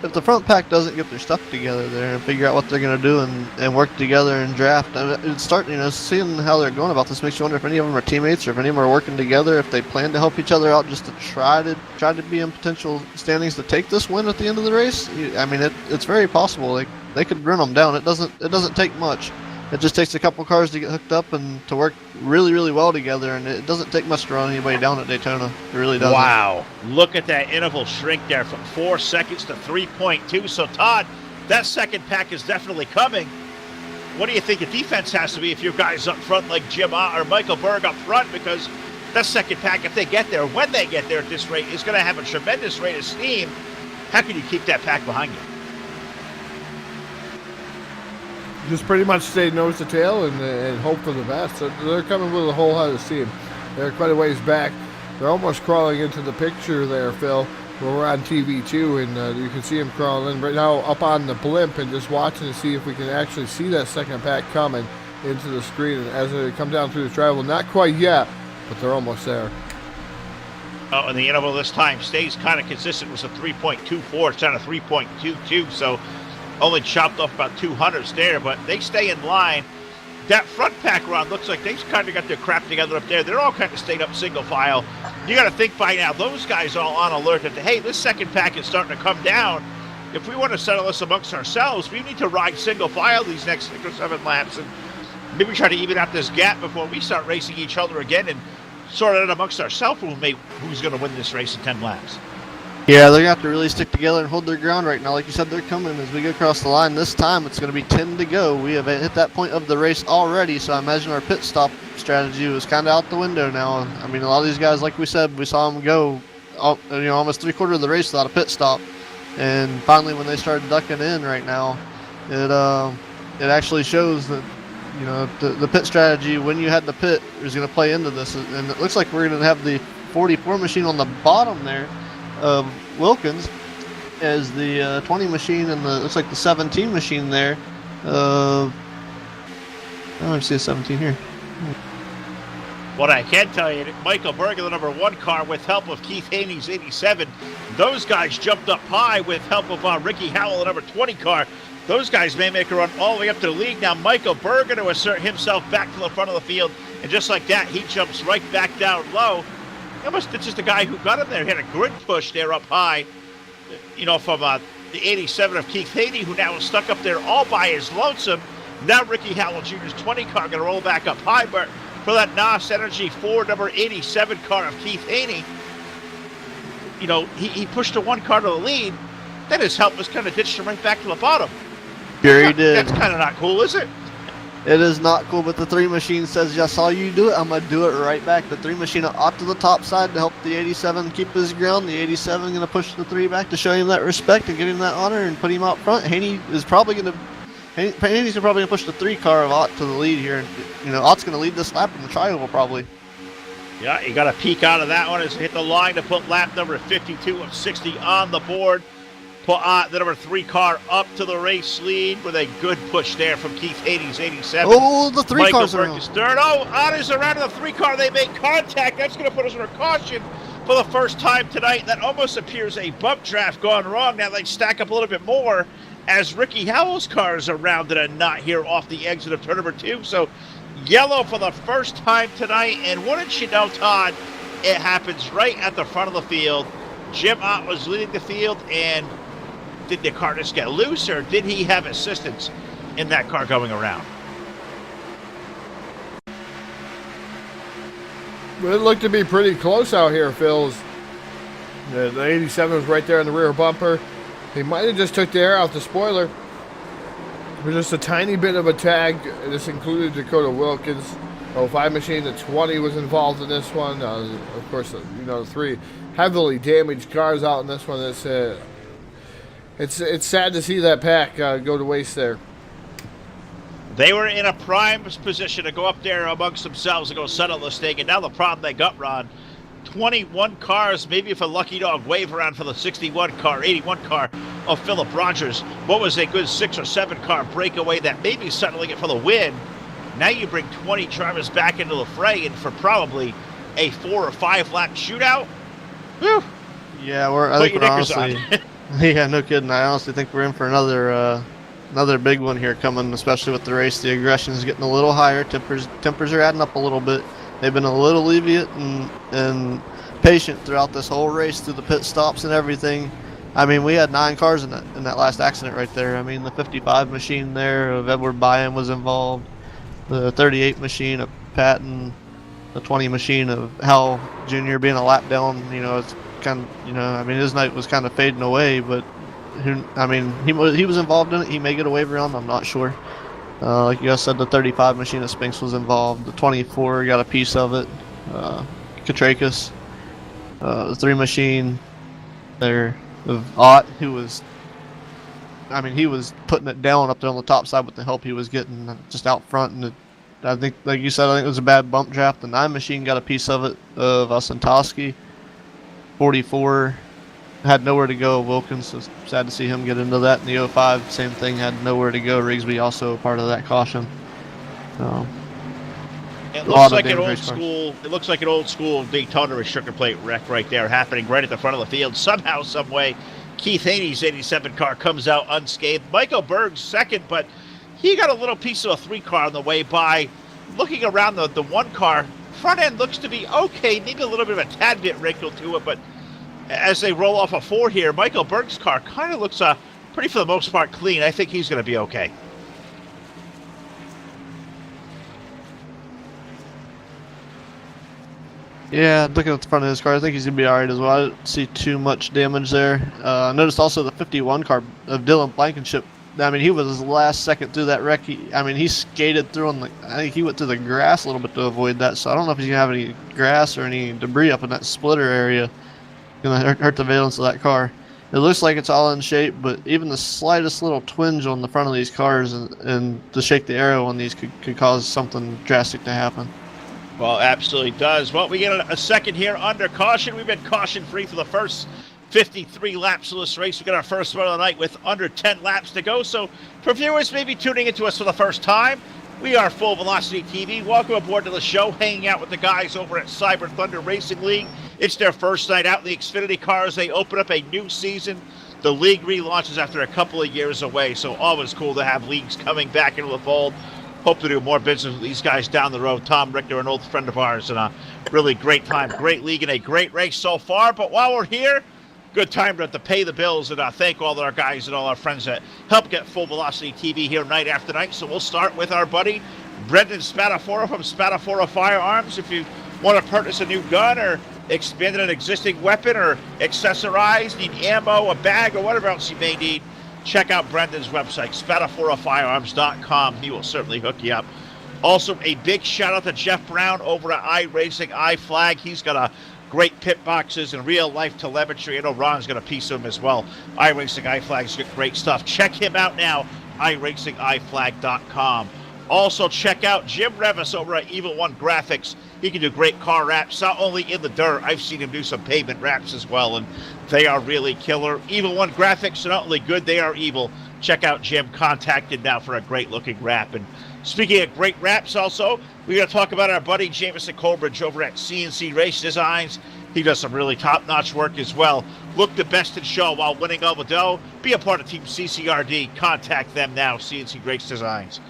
If the front pack doesn't get their stuff together there and figure out what they're going to do and work together and draft, it's starting, seeing how they're going about this makes you wonder if any of them are teammates or if any of them are working together, if they plan to help each other out just to try to be in potential standings to take this win at the end of the race. I mean, it's very possible. They could run them down. It doesn't take much. It just takes a couple cars to get hooked up and to work really, really well together, and it doesn't take much to run anybody down at Daytona. It really doesn't. Wow. Look at that interval shrink there from 4 seconds to 3.2. So, Todd, that second pack is definitely coming. What do you think the defense has to be if your guys up front like Jim Ott or Michael Berg up front? Because that second pack, if they get there, when they get there at this rate, is going to have a tremendous rate of steam. How can you keep that pack behind you? Just pretty much stay nose to tail and hope for the best. So they're coming with a whole head of steam. They're quite a ways back. They're almost crawling into the picture there, Phil. We're on TV too, and you can see them crawling in right now up on the blimp and just watching to see if we can actually see that second pack coming into the screen as they come down through the travel. Not quite yet, but they're almost there. Oh, and the interval this time stays kind of consistent. It was a 3.24. It's down to 3.22, so only chopped off about 200s there, but they stay in line. That front pack run looks like they've kind of got their crap together up there. They're all kind of stayed up single file. You got to think by now, those guys are all on alert that, hey, this second pack is starting to come down. If we want to settle this amongst ourselves, we need to ride single file these next 6 or 7 laps and maybe try to even out this gap before we start racing each other again and sort it out amongst ourselves who's going to win this race in 10 laps. Yeah, they're going to have to really stick together and hold their ground right now. Like you said, they're coming as we go across the line. This time, it's going to be 10 to go. We have hit that point of the race already, so I imagine our pit stop strategy was kind of out the window now. I mean, a lot of these guys, like we said, we saw them go almost 3/4 of the race without a pit stop. And finally, when they started ducking in right now, it actually shows that the pit strategy, when you had the pit, is going to play into this. And it looks like we're going to have the 44 machine on the bottom there of Wilkins as the 20 machine, and looks like the 17 machine there. I don't see a 17 here. What I can tell you, Michael Berg in the number 1 car with help of Keith Haney's 87. Those guys jumped up high with help of Ricky Howell, the number 20 car. Those guys may make a run all the way up to the lead. Now Michael Berg going to assert himself back to the front of the field, and just like that, he jumps right back down low. It's just a guy who got him there. He had a grid push there up high, from the 87 of Keith Haney, who now is stuck up there all by his lonesome. Now Ricky Howell Jr.'s 20 car going to roll back up high, but for that NOS Energy 4 number 87 car of Keith Haney, he pushed the 1 car to the lead. Then his help was kind of ditched him right back to the bottom. Sure he did. That's kind of not cool, is it? It is not cool, but the 3 machine says, I saw you do it, I'm going to do it right back. The 3 machine off to the top side to help the 87 keep his ground. The 87 going to push the 3 back to show him that respect and get him that honor and put him out front. Haney's probably going to push the 3 car of Ott to the lead here. And, Ott's going to lead this lap in the tri-oval probably. Yeah, you got to peek out of that one as hit the line to put lap number 52 of 60 on the board. Put the number 3 car up to the race lead with a good push there from Keith Haney's 87. Oh, the 3 cars are around. Oh, Ott is around in the 3 car. They make contact. That's going to put us under caution for the first time tonight. That almost appears a bump draft gone wrong. Now they stack up a little bit more as Ricky Howell's car is around and not here off the exit of turn number 2. So yellow for the first time tonight. And wouldn't you know, Todd, it happens right at the front of the field. Jim Ott was leading the field, and did the car just get loose, or did he have assistance in that car going around? It looked to be pretty close out here, Phil. The 87 was right there in the rear bumper. He might have just took the air out the spoiler. But just a tiny bit of a tag. This included Dakota Wilkins. 05 machine, the 20 was involved in this one. Of course, the 3 heavily damaged cars out in this one. It's sad to see that pack go to waste there. They were in a prime position to go up there amongst themselves and go settle this thing. And now the problem they got, Ron, 21 cars, maybe if a lucky dog wave around for the 61 car, 81 car of Philip Rogers. What was a good 6 or 7 car breakaway that may be settling it for the win. Now you bring 20 drivers back into the fray, and for probably a 4 or 5 lap shootout. Whew. Yeah, I think we're honestly, yeah, no kidding. I honestly think we're in for another big one here coming, especially with the race. The aggression is getting a little higher. Tempers are adding up a little bit. They've been a little lenient and patient throughout this whole race, through the pit stops and everything. I mean, we had 9 cars in that last accident right there. I mean, the 55 machine there of Edward Byam was involved. The 38 machine of Patton, the 20 machine of Hal Jr. being a lap down. It's kind of, I mean, his night was kind of fading away, but he was involved in it. He may get a waiver on, I'm not sure. Like you guys said, the 35 machine of Spinks was involved. The 24 got a piece of it. Katrakis, the 3 machine there of Ott, who was, he was putting it down up there on the top side with the help he was getting just out front. And I think, like you said, it was a bad bump draft. The 9 machine got a piece of it, of Osentowski. 44 had nowhere to go. Wilkins, so sad to see him get into that. In the 05, same thing, had nowhere to go. Rigsby also part of that caution. It looks like an old school. It looks like an old school Daytona restrictor plate wreck right there, happening right at the front of the field. Somehow, some way, Keith Haney's 87 car comes out unscathed. Michael Berg's second, but he got a little piece of a 3 car on the way by. Looking around the 1 car, front end looks to be okay, maybe a little bit of a tad bit wrinkled to it, but as they roll off a 4 here, Michael Berg's car kind of looks pretty, for the most part, clean. I think he's going to be okay. Yeah, looking at the front of his car, I think he's going to be all right as well. I didn't see too much damage there. I noticed also the 51 car of Dylan Blankenship. He was last second through that wreck. He skated through I think he went through the grass a little bit to avoid that. So I don't know if he's going to have any grass or any debris up in that splitter area. Going to hurt the valence of that car. It looks like it's all in shape, but even the slightest little twinge on the front of these cars and to shake the aero on these could cause something drastic to happen. Well, absolutely does. Well, we get a second here under caution. We've been caution-free for the first 53 laps of this race. We got our first one of the night with under 10 laps to go. So for viewers maybe tuning into us for the first time, we are Full Velocity TV. Welcome aboard to the show, hanging out with the guys over at Cyber Thunder Racing League. It's their first night out in the Xfinity cars. They open up a new season. The league relaunches after a couple of years away, so always cool to have leagues coming back into the fold. Hope to do more business with these guys down the road. Tom Richter, an old friend of ours, and a really great time, great league, and a great race so far. But while we're here, good time to pay the bills and thank all our guys and all our friends that help get Full Velocity TV here night after night. So we'll start with our buddy Brendan Spadafora from Spadafora Firearms. If you want to purchase a new gun or expand an existing weapon or accessorize, need ammo, a bag, or whatever else you may need, check out Brendan's website, SpadaforaFirearms.com. He will certainly hook you up. Also, a big shout out to Jeff Brown over at iRacing iFlag. He's got a great pit boxes and real-life telemetry. I know Ron's got a piece of them as well. iRacing iFlag's got great stuff. Check him out now, iRacingIFlag.com. Also, check out Jim Revis over at Evil One Graphics. He can do great car wraps, not only in the dirt. I've seen him do some pavement wraps as well, and they are really killer. Evil One Graphics are not only good, they are evil. Check out Jim. Contacted now for a great-looking wrap. And speaking of great wraps also, we're going to talk about our buddy Jameson Colbridge over at CNC Race Designs. He does some really top-notch work as well. Look the best in show while winning all the dough. Be a part of Team CCRD. Contact them now, CNC Race Designs.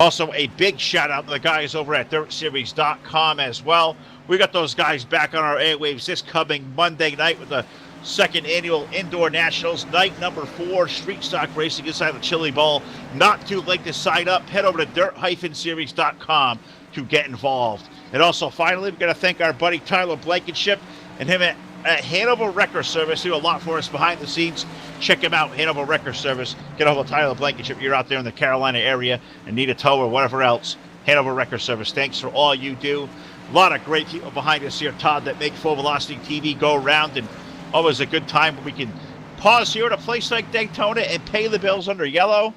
Also, a big shout-out to the guys over at DirtSeries.com as well. We got those guys back on our airwaves this coming Monday night with the second annual Indoor Nationals, night number 4, street stock racing inside the Chili Bowl. Not too late to sign up. Head over to dirt-series.com to get involved. And also, finally, we're going to thank our buddy Tyler Blankenship and him at Hanover Record Service. Do a lot for us behind the scenes. Check him out, Hanover Record Service. Get over to Tyler Blankenship. You're out there in the Carolina area and need a tow or whatever else. Hanover Record Service. Thanks for all you do. A lot of great people behind us here, Todd, that make Full Velocity TV go around, and always a good time when we can pause here at a place like Daytona and pay the bills under yellow.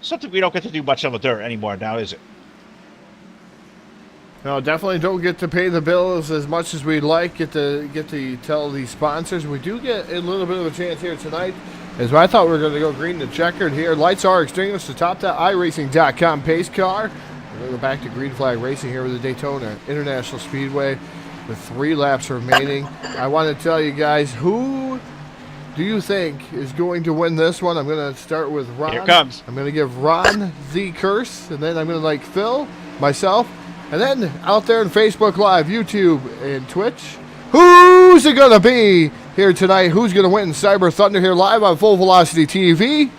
Something we don't get to do much on the dirt anymore now, is it? No, definitely don't get to pay the bills as much as we'd like. Get to tell the sponsors. We do get a little bit of a chance here tonight, as I thought we were going to go green to checkered here. Lights are extinguished. The top that iRacing.com pace car. We're going to go back to green flag racing here with the Daytona International Speedway with 3 laps remaining. I want to tell you guys, who do you think is going to win this one? I'm going to start with Ron. Here it comes. I'm going to give Ron the curse, and then I'm going to like Phil, myself, and then out there in Facebook Live, YouTube, and Twitch, who's it going to be here tonight? Who's going to win Cyber Thunder here live on Full Velocity TV?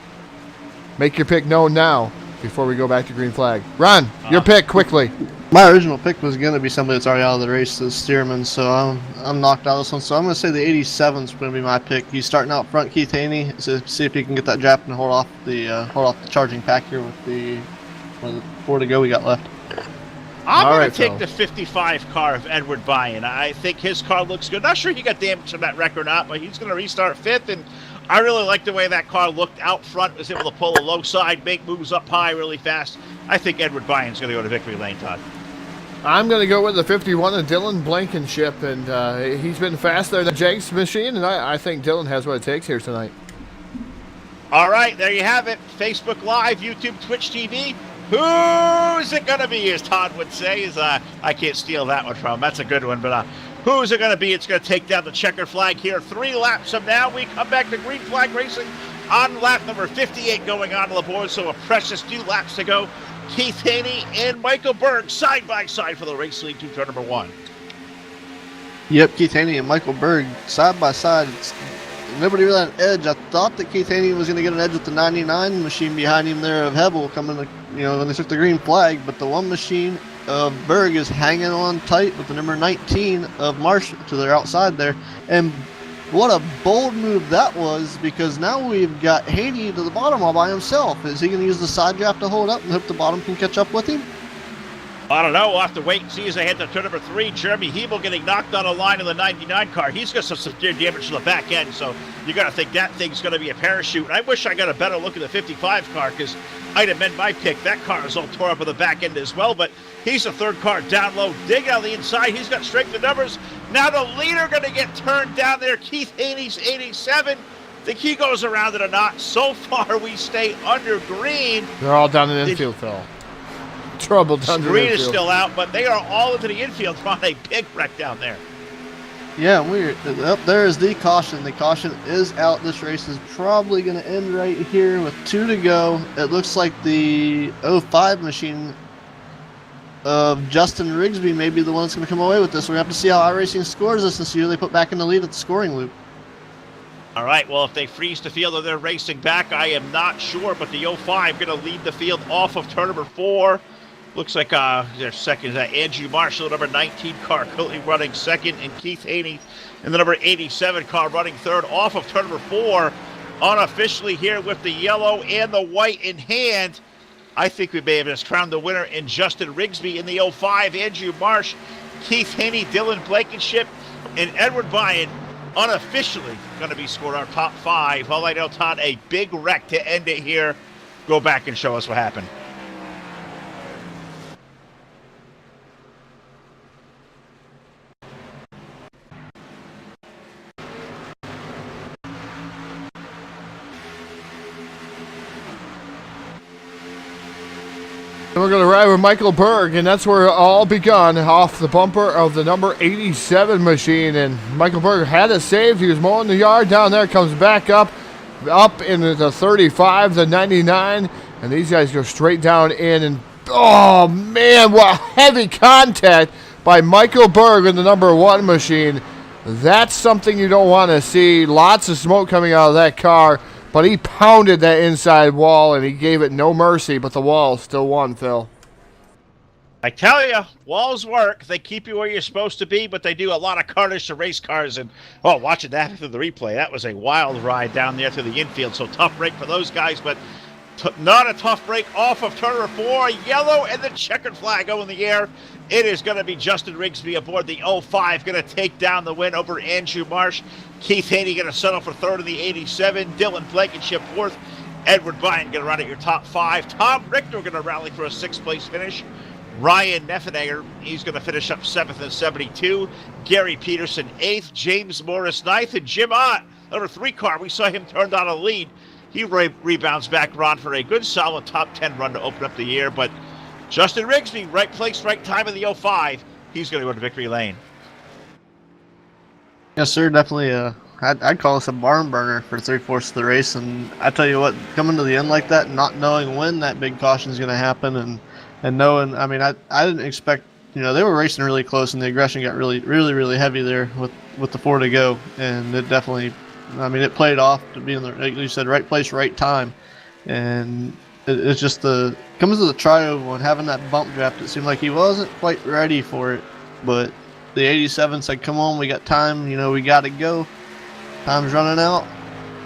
Make your pick known now before we go back to green flag. Ron, your pick quickly. My original pick was going to be somebody that's already out of the race, the Stearman, so I'm knocked out of this one. So I'm going to say the 87's going to be my pick. He's starting out front, Keith Haney. So see if he can get that jap and hold off the charging pack here with the 4 to go we got left. I'm going to take the 55 car of Edward Byan. I think his car looks good. Not sure he got damaged on that wreck or not, but he's going to restart 5th, and I really like the way that car looked out front, was able to pull a low side, make moves up high really fast. I think Edward Byan's going to go to victory lane, Todd. I'm going to go with the 51 of Dylan Blankenship, and he's been fast there in the Jenks machine, and I think Dylan has what it takes here tonight. All right, there you have it. Facebook Live, YouTube, Twitch TV. Who's it going to be, as Todd would say? I can't steal that one from him. That's a good one, but who's it going to be? It's going to take down the checkered flag here. 3 laps from now, we come back to green flag racing on lap number 58 going on to the board, so a precious 2 laps to go. Keith Haney and Michael Berg side by side for the Race League 2 turn number 1. Yep, Keith Haney and Michael Berg side by side. Nobody really had an edge. I thought that Keith Haney was going to get an edge with the 99 machine behind him there of Hebel coming to, when they took the green flag, but the one machine of Berg is hanging on tight with the number 19 of Marsh to their outside there. And what a bold move that was, because now we've got Haney to the bottom all by himself. Is he going to use the side draft to hold up and hope the bottom can catch up with him? I don't know. We'll have to wait and see as they head to turn number 3. Jeremy Hebel getting knocked on a line in the 99 car. He's got some severe damage to the back end, so you got to think that thing's going to be a parachute. And I wish I got a better look at the 55 car, because I'd have meant my pick. That car is all tore up on the back end as well, but he's the 3rd car down low, digging on the inside. He's got strength in numbers. Now the leader going to get turned down there. Keith Haney's 87. Think he goes around it or not. So far, we stay under green. They're all down in the infield, Phil. Trouble down the green is still out, but they are all into the infield on a big wreck down there. Yeah, up there is the caution. The caution is out. This race is probably going to end right here with 2 to go. It looks like the 05 machine of Justin Rigsby may be the one that's going to come away with this. We're going to have to see how iRacing scores this and see who they put back in the lead at the scoring loop. All right, well, if they freeze the field or they're racing back, I am not sure, but the 05 going to lead the field off of turn number 4. Looks like their second is Andrew Marshall, number 19 car, currently running second, and Keith Haney in the number 87 car running third off of turn number 4. Unofficially here with the yellow and the white in hand. I think we may have just crowned the winner in Justin Rigsby in the 05. Andrew Marsh, Keith Haney, Dylan Blankenship, and Edward Byan unofficially going to be scored our top 5. All I know, Todd, a big wreck to end it here. Go back and show us what happened. We're going to ride with Michael Berg, and that's where it all begun, off the bumper of the number 87 machine. And Michael Berg had it saved. He was mowing the yard down there, comes back up into the 35, the 99, and these guys go straight down in. And oh man, what heavy contact by Michael Berg in the number 1 machine. That's something you don't want to see. Lots of smoke coming out of that car. But he pounded that inside wall, and he gave it no mercy, but the wall still won, Phil. I tell you, walls work. They keep you where you're supposed to be, but they do a lot of carnage to race cars. And, oh, watching that through the replay, that was a wild ride down there through the infield. So tough break for those guys, but not a tough break off of turn number 4. Yellow and the checkered flag go in the air. It is going to be Justin Rigsby aboard the 05, going to take down the win over Andrew Marsh. Keith Haney going to settle for third in the 87. Dylan Blankenship fourth. Edward Bynum going to run at your top 5. Tom Richter going to rally for a 6th place finish. Ryan Neffenegger, he's going to finish up 7th in 72. Gary Peterson 8th. James Morris 9th. And Jim Ott, number 3 car, we saw him turned on a lead. He rebounds back, Ron, for a good, solid top 10 run to open up the year. But Justin Rigsby, right place, right time in the 05. He's going to go to victory lane. Yes, sir. Definitely. I'd call this a barn burner for 3/4 of the race. And I tell you what, coming to the end like that, not knowing when that big caution is going to happen, and knowing, I mean, I didn't expect. They were racing really close, and the aggression got really heavy there with the 4 to go, and it definitely. I mean, it played off to be in the, like you said, right place, right time. And it's just coming to the trioval and having that bump draft, it seemed like he wasn't quite ready for it. But the 87 said, come on, we got time, we got to go. Time's running out.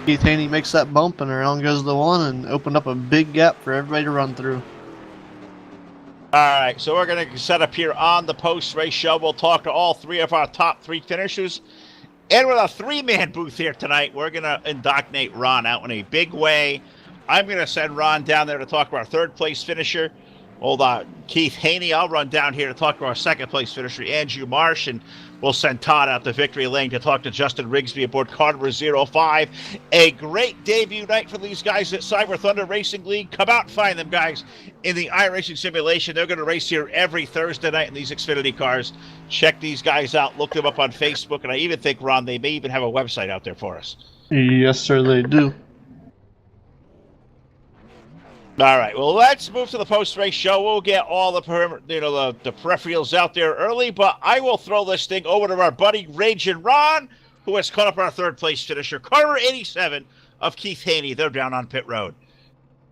Keith Haney makes that bump, and around goes the 1 and opened up a big gap for everybody to run through. All right, so we're going to set up here on the post-race show. We'll talk to all 3 of our top 3 finishers. And with a 3-man booth here tonight, we're going to indoctrinate Ron out in a big way. I'm going to send Ron down there to talk to our 3rd place finisher. Hold on, Keith Haney. I'll run down here to talk to our 2nd place finisher, Andrew Marsh. And we'll send Todd out to victory lane to talk to Justin Rigsby aboard car number 05. A great debut night for these guys at Cyber Thunder Racing League. Come out and find them, guys, in the iRacing simulation. They're going to race here every Thursday night in these Xfinity cars. Check these guys out. Look them up on Facebook. And I even think, Ron, they may even have a website out there for us. Yes, sir, they do. All right, well, let's move to the post-race show. We'll get all the peripherals out there early, but I will throw this thing over to our buddy Raging Ron, who has caught up our 3rd place finisher, Carter 87 of Keith Haney. They're down on pit road.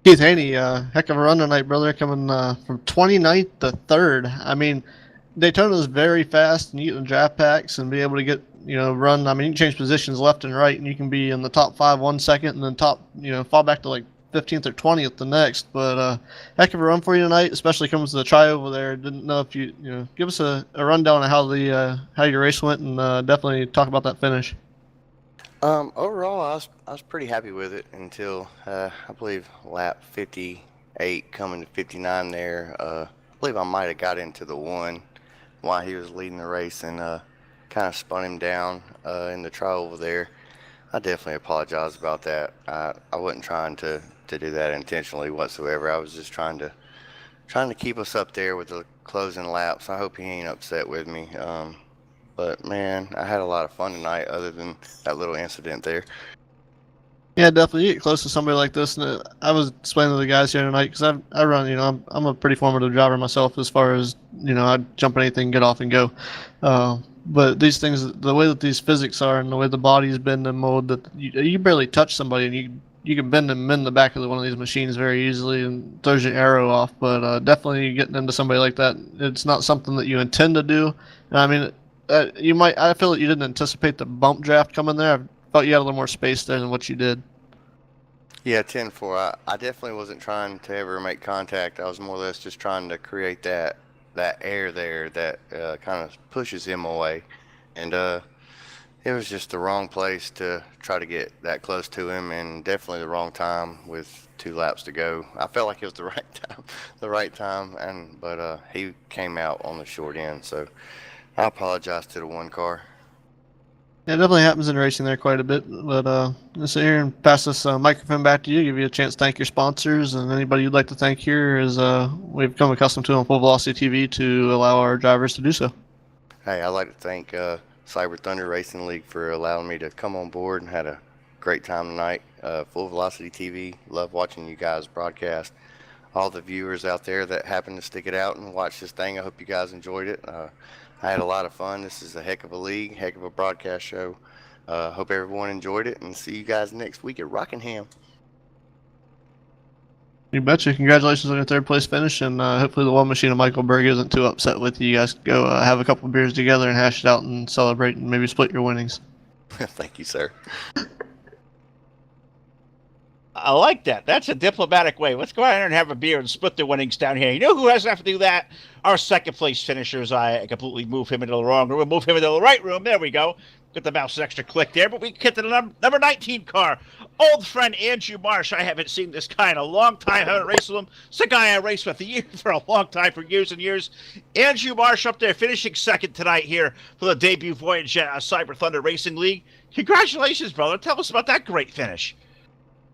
Keith Haney, heck of a run tonight, brother, coming from 29th to 3rd. I mean, Daytona is very fast, and you get in draft packs and be able to get, run. I mean, you can change positions left and right, and you can be in the top 5 1 second, and then fall back to like 15th or 20th the next. But heck of a run for you tonight, especially coming to the try over there. Didn't know if you give us a rundown of how your race went, and definitely talk about that finish. Overall, I was pretty happy with it until I believe lap 58 coming to 59 there. I believe I might have got into the 1 while he was leading the race and kind of spun him down in the try over there. I definitely apologize about that. I wasn't trying to do that intentionally whatsoever. I was just trying to keep us up there with the closing laps. I hope he ain't upset with me. But man, I had a lot of fun tonight other than that little incident there. Yeah, definitely. You get close to somebody like this, and I was explaining to the guys here tonight because I run. I'm a pretty formative driver myself as far as I jump anything, get off, and go. But these things, the way that these physics are, and the way the body's bend and mold, that you barely touch somebody, and you can bend them in the back of one of these machines very easily, and throws your arrow off. But definitely getting into somebody like that, it's not something that you intend to do. And I mean, I feel that you didn't anticipate the bump draft coming there. I felt you had a little more space there than what you did. Yeah, 10-4. I definitely wasn't trying to ever make contact. I was more or less just trying to create that air there that kind of pushes him away. And it was just the wrong place to try to get that close to him, and definitely the wrong time with 2 laps to go. I felt like it was the right time, but he came out on the short end, so I apologize to the 1 car. Yeah, it definitely happens in racing there quite a bit. But let's sit here and pass this microphone back to you, give you a chance to thank your sponsors, and anybody you'd like to thank here is we've become accustomed to on Full Velocity TV to allow our drivers to do so. Hey, I'd like to thank Cyber Thunder Racing League for allowing me to come on board and had a great time tonight. Full Velocity TV, love watching you guys broadcast. All the viewers out there that happen to stick it out and watch this thing, I hope you guys enjoyed it. I had a lot of fun. This is a heck of a league, heck of a broadcast show. Hope everyone enjoyed it, and see you guys next week at Rockingham. You betcha. Congratulations on your third place finish, and hopefully the One Machine of Michael Berg isn't too upset with you. You guys go have a couple of beers together and hash it out and celebrate and maybe split your winnings. Thank you, sir. I like that. That's a diplomatic way. Let's go out here and have a beer and split the winnings down here. You know who has to have to do that? Our second place finishers. I completely move him into the wrong room. Move him into the right room. There we go. Get the mouse extra click there. But we get to the number 19 car. Old friend Andrew Marsh. I haven't seen this guy in a long time. I haven't raced with him. It's a guy I raced with for a long time, for years and years. Andrew Marsh up there finishing second tonight here for the debut voyage at Cyber Thunder Racing League. Congratulations, brother. Tell us about that great finish.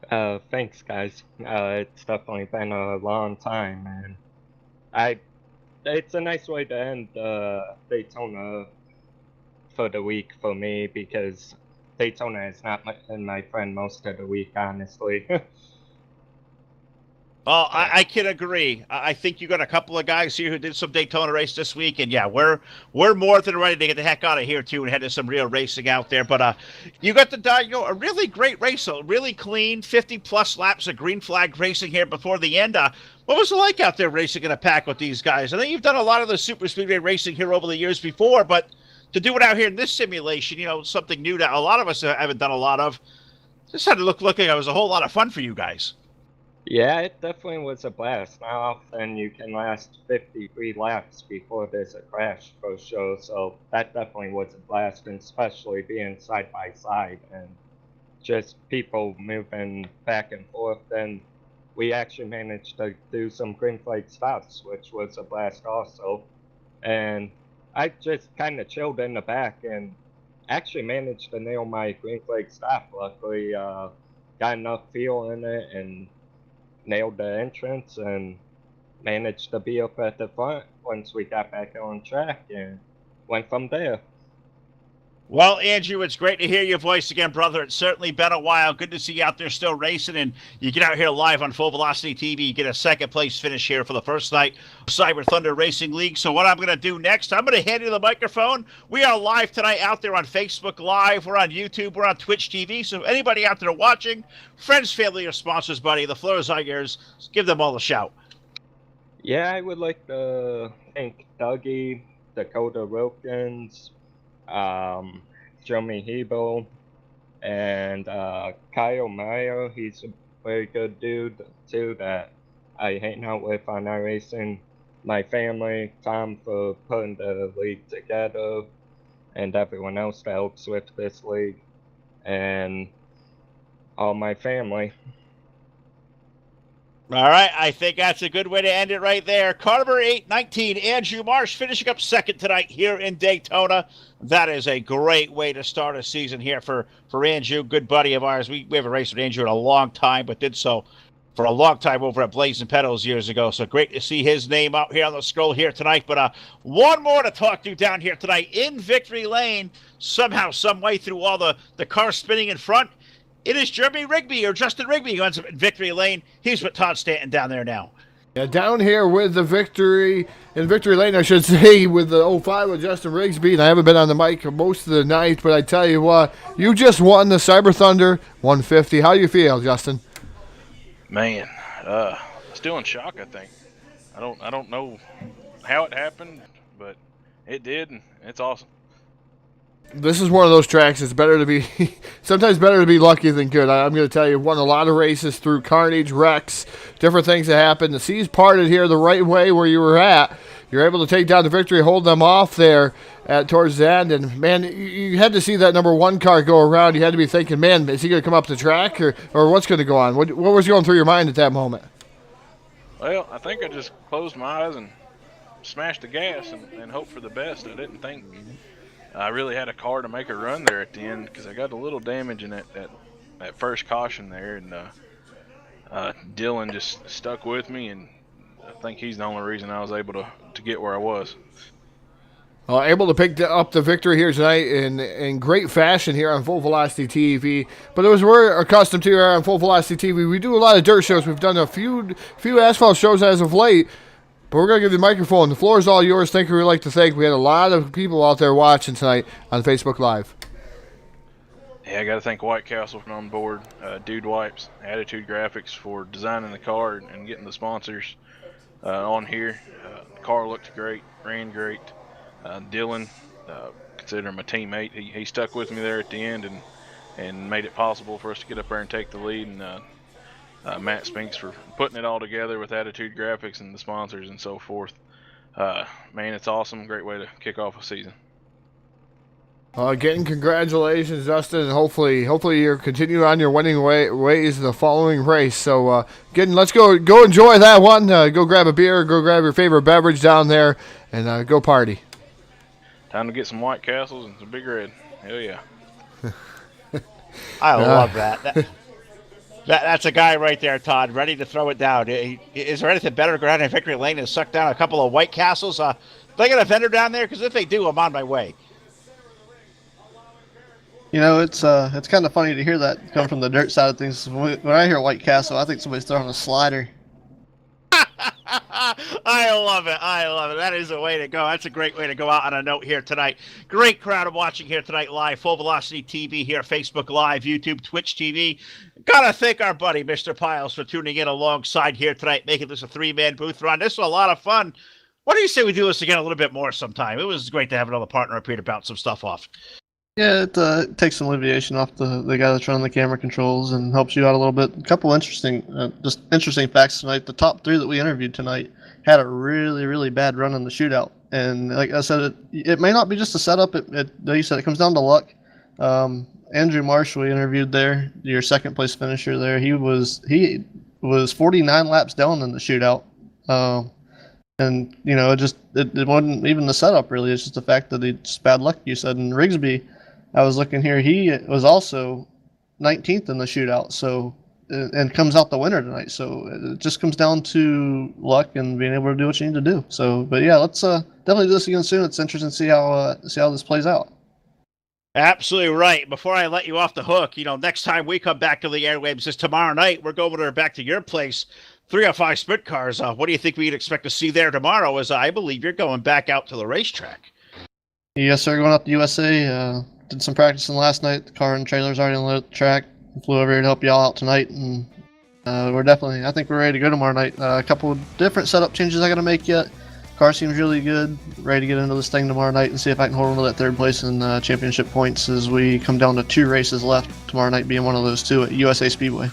Thanks, guys. It's definitely been a long time, and it's a nice way to end Daytona for the week for me, because Daytona is not my friend most of the week, honestly. Well, I can agree. I think you got a couple of guys here who did some Daytona race this week, and yeah, we're more than ready to get the heck out of here too and head to some real racing out there. But you got a really great race, really clean, 50+ laps of green flag racing here before the end. What was it like out there racing in a pack with these guys? I know you've done a lot of the super speedway racing here over the years before, but to do it out here in this simulation, something new that a lot of us haven't done a lot of, just had to look like it was a whole lot of fun for you guys. Yeah, it definitely was a blast. Not often you can last 53 laps before there's a crash for sure, so that definitely was a blast, and especially being side by side and just people moving back and forth. And we actually managed to do some green flag stops, which was a blast also. And I just kind of chilled in the back and actually managed to nail my green flag stop. Luckily, got enough feel in it and nailed the entrance and managed to be up at the front once we got back on track and went from there. Well, Andrew, it's great to hear your voice again, brother. It's certainly been a while. Good to see you out there still racing, and you get out here live on Full Velocity TV. You get a second place finish here for the first night of Cyber Thunder Racing League. So what I'm going to do next, I'm going to hand you the microphone. We are live tonight out there on Facebook Live. We're on YouTube. We're on Twitch TV. So anybody out there watching, friends, family, or sponsors, buddy, the floor is all yours. Give them all a shout. Yeah, I would like to thank Dougie, Dakota Wilkins, Jeremy Hebel, and Kyle Meyer. He's a very good dude too that I hang out with on iRacing. My family, Tom, for putting the league together, and everyone else that helps with this league, and all my family. All right, I think that's a good way to end it right there. Car number 819, Andrew Marsh, finishing up second tonight here in Daytona. That is a great way to start a season here for Andrew, good buddy of ours. We haven't raced with Andrew in a long time, but did so for a long time over at Blazing Pedals years ago. So great to see his name out here on the scroll here tonight. But one more to talk to down here tonight in Victory Lane. Somehow, some way through all the cars spinning in front. It is Jeremy Rigby, or Justin Rigby, who ends up in Victory Lane. He's with Todd Stanton down there now. Yeah, down here with the Victory Lane, I should say, with the 05 with Justin Rigsby. And I haven't been on the mic most of the night, but I tell you what, you just won the Cyber Thunder 150. How do you feel, Justin? Man, still in shock, I think. I don't know how it happened, but it did, and it's awesome. This is one of those tracks. It's better to be, sometimes better to be lucky than good. I'm going to tell you, won a lot of races through carnage, wrecks, different things that happened. The seas parted here the right way where you were at. You're able to take down the Victory, hold them off there towards the end. And, man, you had to see that number one car go around. You had to be thinking, man, is he going to come up the track or what's going to go on? What was going through your mind at that moment? Well, I think I just closed my eyes and smashed the gas and hoped for the best. I didn't think I really had a car to make a run there at the end, because I got a little damage in that first caution there, and Dylan just stuck with me, and I think he's the only reason I was able to get where I was. Able to pick up the victory here tonight in great fashion here on Full Velocity TV. But as we're accustomed to here on Full Velocity TV, we do a lot of dirt shows. We've done a few asphalt shows as of late. But we're going to give you the microphone. The floor is all yours. Thank you. We'd like to thank. We had a lot of people out there watching tonight on Facebook Live. Yeah, I got to thank White Castle for on board. Dude Wipes, Attitude Graphics for designing the car and getting the sponsors on here. The car looked great, ran great. Dylan, consider him a teammate. He stuck with me there at the end and made it possible for us to get up there and take the lead. And Matt Spinks for putting it all together with Attitude Graphics and the sponsors and so forth. Man, it's awesome. Great way to kick off a season. Again, congratulations, Dustin, and hopefully you're continuing on your winning ways the following race. So, again, let's go enjoy that one. Go grab a beer, go grab your favorite beverage down there, and go party. Time to get some White Castles and some Big Red. Hell yeah. I love that. That's a guy right there, Todd, ready to throw it down. Is there anything better to go down in Victory Lane than suck down a couple of White Castles? They got a vendor down there? Because if they do, I'm on my way. You know, it's kind of funny to hear that come from the dirt side of things. When I hear White Castle, I think somebody's throwing a slider. I love it. That is a way to go. That's a great way to go out on a note here tonight. Great crowd of watching here tonight live. Full Velocity TV here, Facebook Live, YouTube, Twitch TV. Gotta thank our buddy, Mr. Piles, for tuning in alongside here tonight, making this a three-man booth run. This was a lot of fun. What do you say we do this again a little bit more sometime? It was great to have another partner up here to bounce some stuff off. Yeah, it takes some alleviation off the guy that's running the camera controls and helps you out a little bit. A couple interesting facts tonight. The top three that we interviewed tonight had a really, really bad run in the shootout. And like I said, it may not be just a setup. Like you said, it comes down to luck. Andrew Marsh, we interviewed there, your second place finisher there. He was 49 laps down in the shootout. And, you know, it wasn't even the setup, really. It's just the fact that it's bad luck, you said. And Rigsby, I was looking here, he was also 19th in the shootout, so and comes out the winner tonight. So it just comes down to luck and being able to do what you need to do. So, but yeah, let's definitely do this again soon. It's interesting to see how this plays out. Absolutely right. Before I let you off the hook, you know, next time we come back to the airwaves is tomorrow night. We're going back to your place. 305 sprint cars. What do you think we'd expect to see there tomorrow? As I believe you're going back out to the racetrack. Yes, sir. Going up to USA. Did some practicing last night. The car and trailer's already on the track. Flew over here to help y'all out tonight, and I think we're ready to go tomorrow night. A couple of different setup changes I got to make yet. Car seems really good. Ready to get into this thing tomorrow night and see if I can hold on to that third place in championship points as we come down to 2 races left. Tomorrow night being one of those 2 at USA Speedway.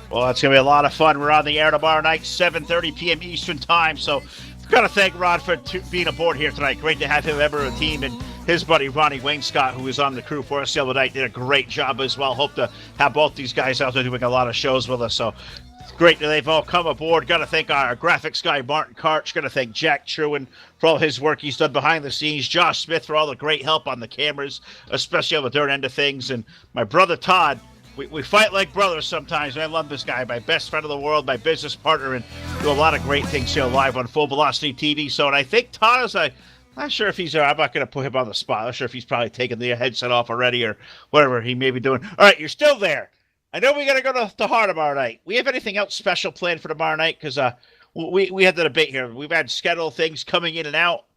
Well, it's going to be a lot of fun. We're on the air tomorrow night, 7:30 p.m. Eastern Time. So, got to thank Rod for being aboard here tonight. Great to have him member of the team, and his buddy Ronnie Wainscott, who was on the crew for us the other night, did a great job as well. Hope to have both these guys out there doing a lot of shows with us. So, it's great that they've all come aboard. Got to thank our graphics guy, Martin Karch. Got to thank Jack Truin for all his work he's done behind the scenes. Josh Smith for all the great help on the cameras, especially on the dirt end of things. And my brother Todd. We fight like brothers sometimes. I love this guy, my best friend in the world, my business partner, and do a lot of great things here live on Full Velocity TV. So, and I think Todd is I'm not sure if he's I'm not going to put him on the spot. I'm not sure if he's probably taken the headset off already or whatever he may be doing. All right, you're still there. I know we got to go to Har tomorrow night. We have anything else special planned for tomorrow night? Because we had the debate here. We've had scheduled things coming in and out.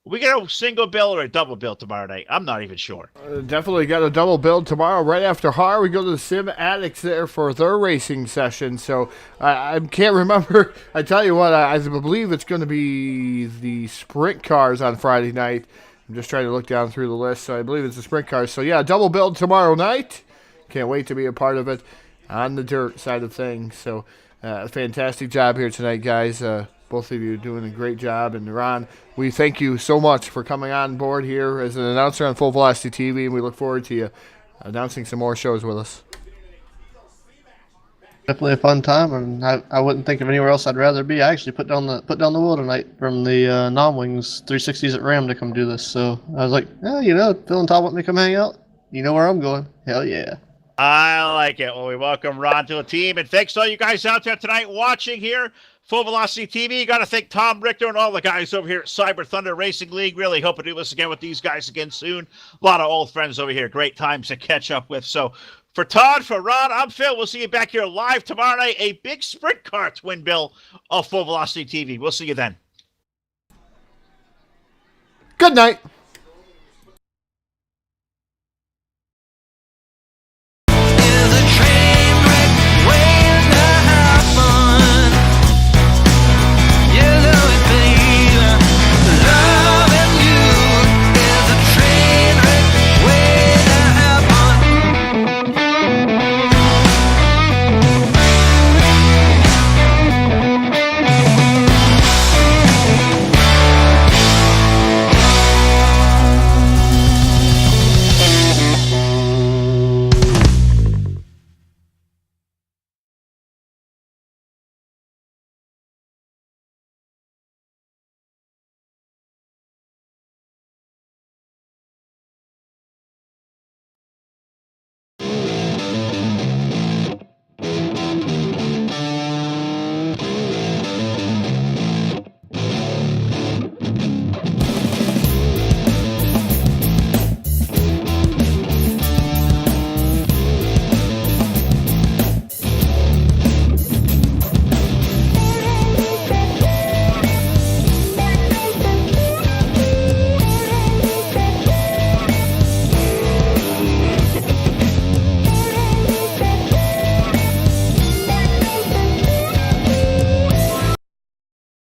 We got a single bill or a double bill tomorrow night? I'm not even sure. Definitely got a double bill tomorrow. Right after Har, we go to the Sim Addicts there for their racing session. So I can't remember. I tell you what, I believe it's going to be the sprint cars on Friday night. I'm just trying to look down through the list. So I believe it's the sprint cars. So yeah, double bill tomorrow night. Can't wait to be a part of it on the dirt side of things. So fantastic job here tonight, guys. Both of you doing a great job. And Ron, we thank you so much for coming on board here as an announcer on Full Velocity TV, and we look forward to you announcing some more shows with us. Definitely a fun time, and I wouldn't think of anywhere else I'd rather be. I actually put down the wheel tonight from the non-wings 360s at Ram to come do this. So I was like, you know, Phil and Todd want me to come hang out. You know where I'm going. Hell yeah. I like it. Well, we welcome Ron to the team, and thanks to all you guys out there tonight watching here. Full Velocity TV. Got to thank Tom Richter and all the guys over here at Cyber Thunder Racing League. Really hope to do this again with these guys again soon. A lot of old friends over here. Great times to catch up with. So for Todd, for Ron, I'm Phil. We'll see you back here live tomorrow night. A big sprint car twin bill of Full Velocity TV. We'll see you then. Good night.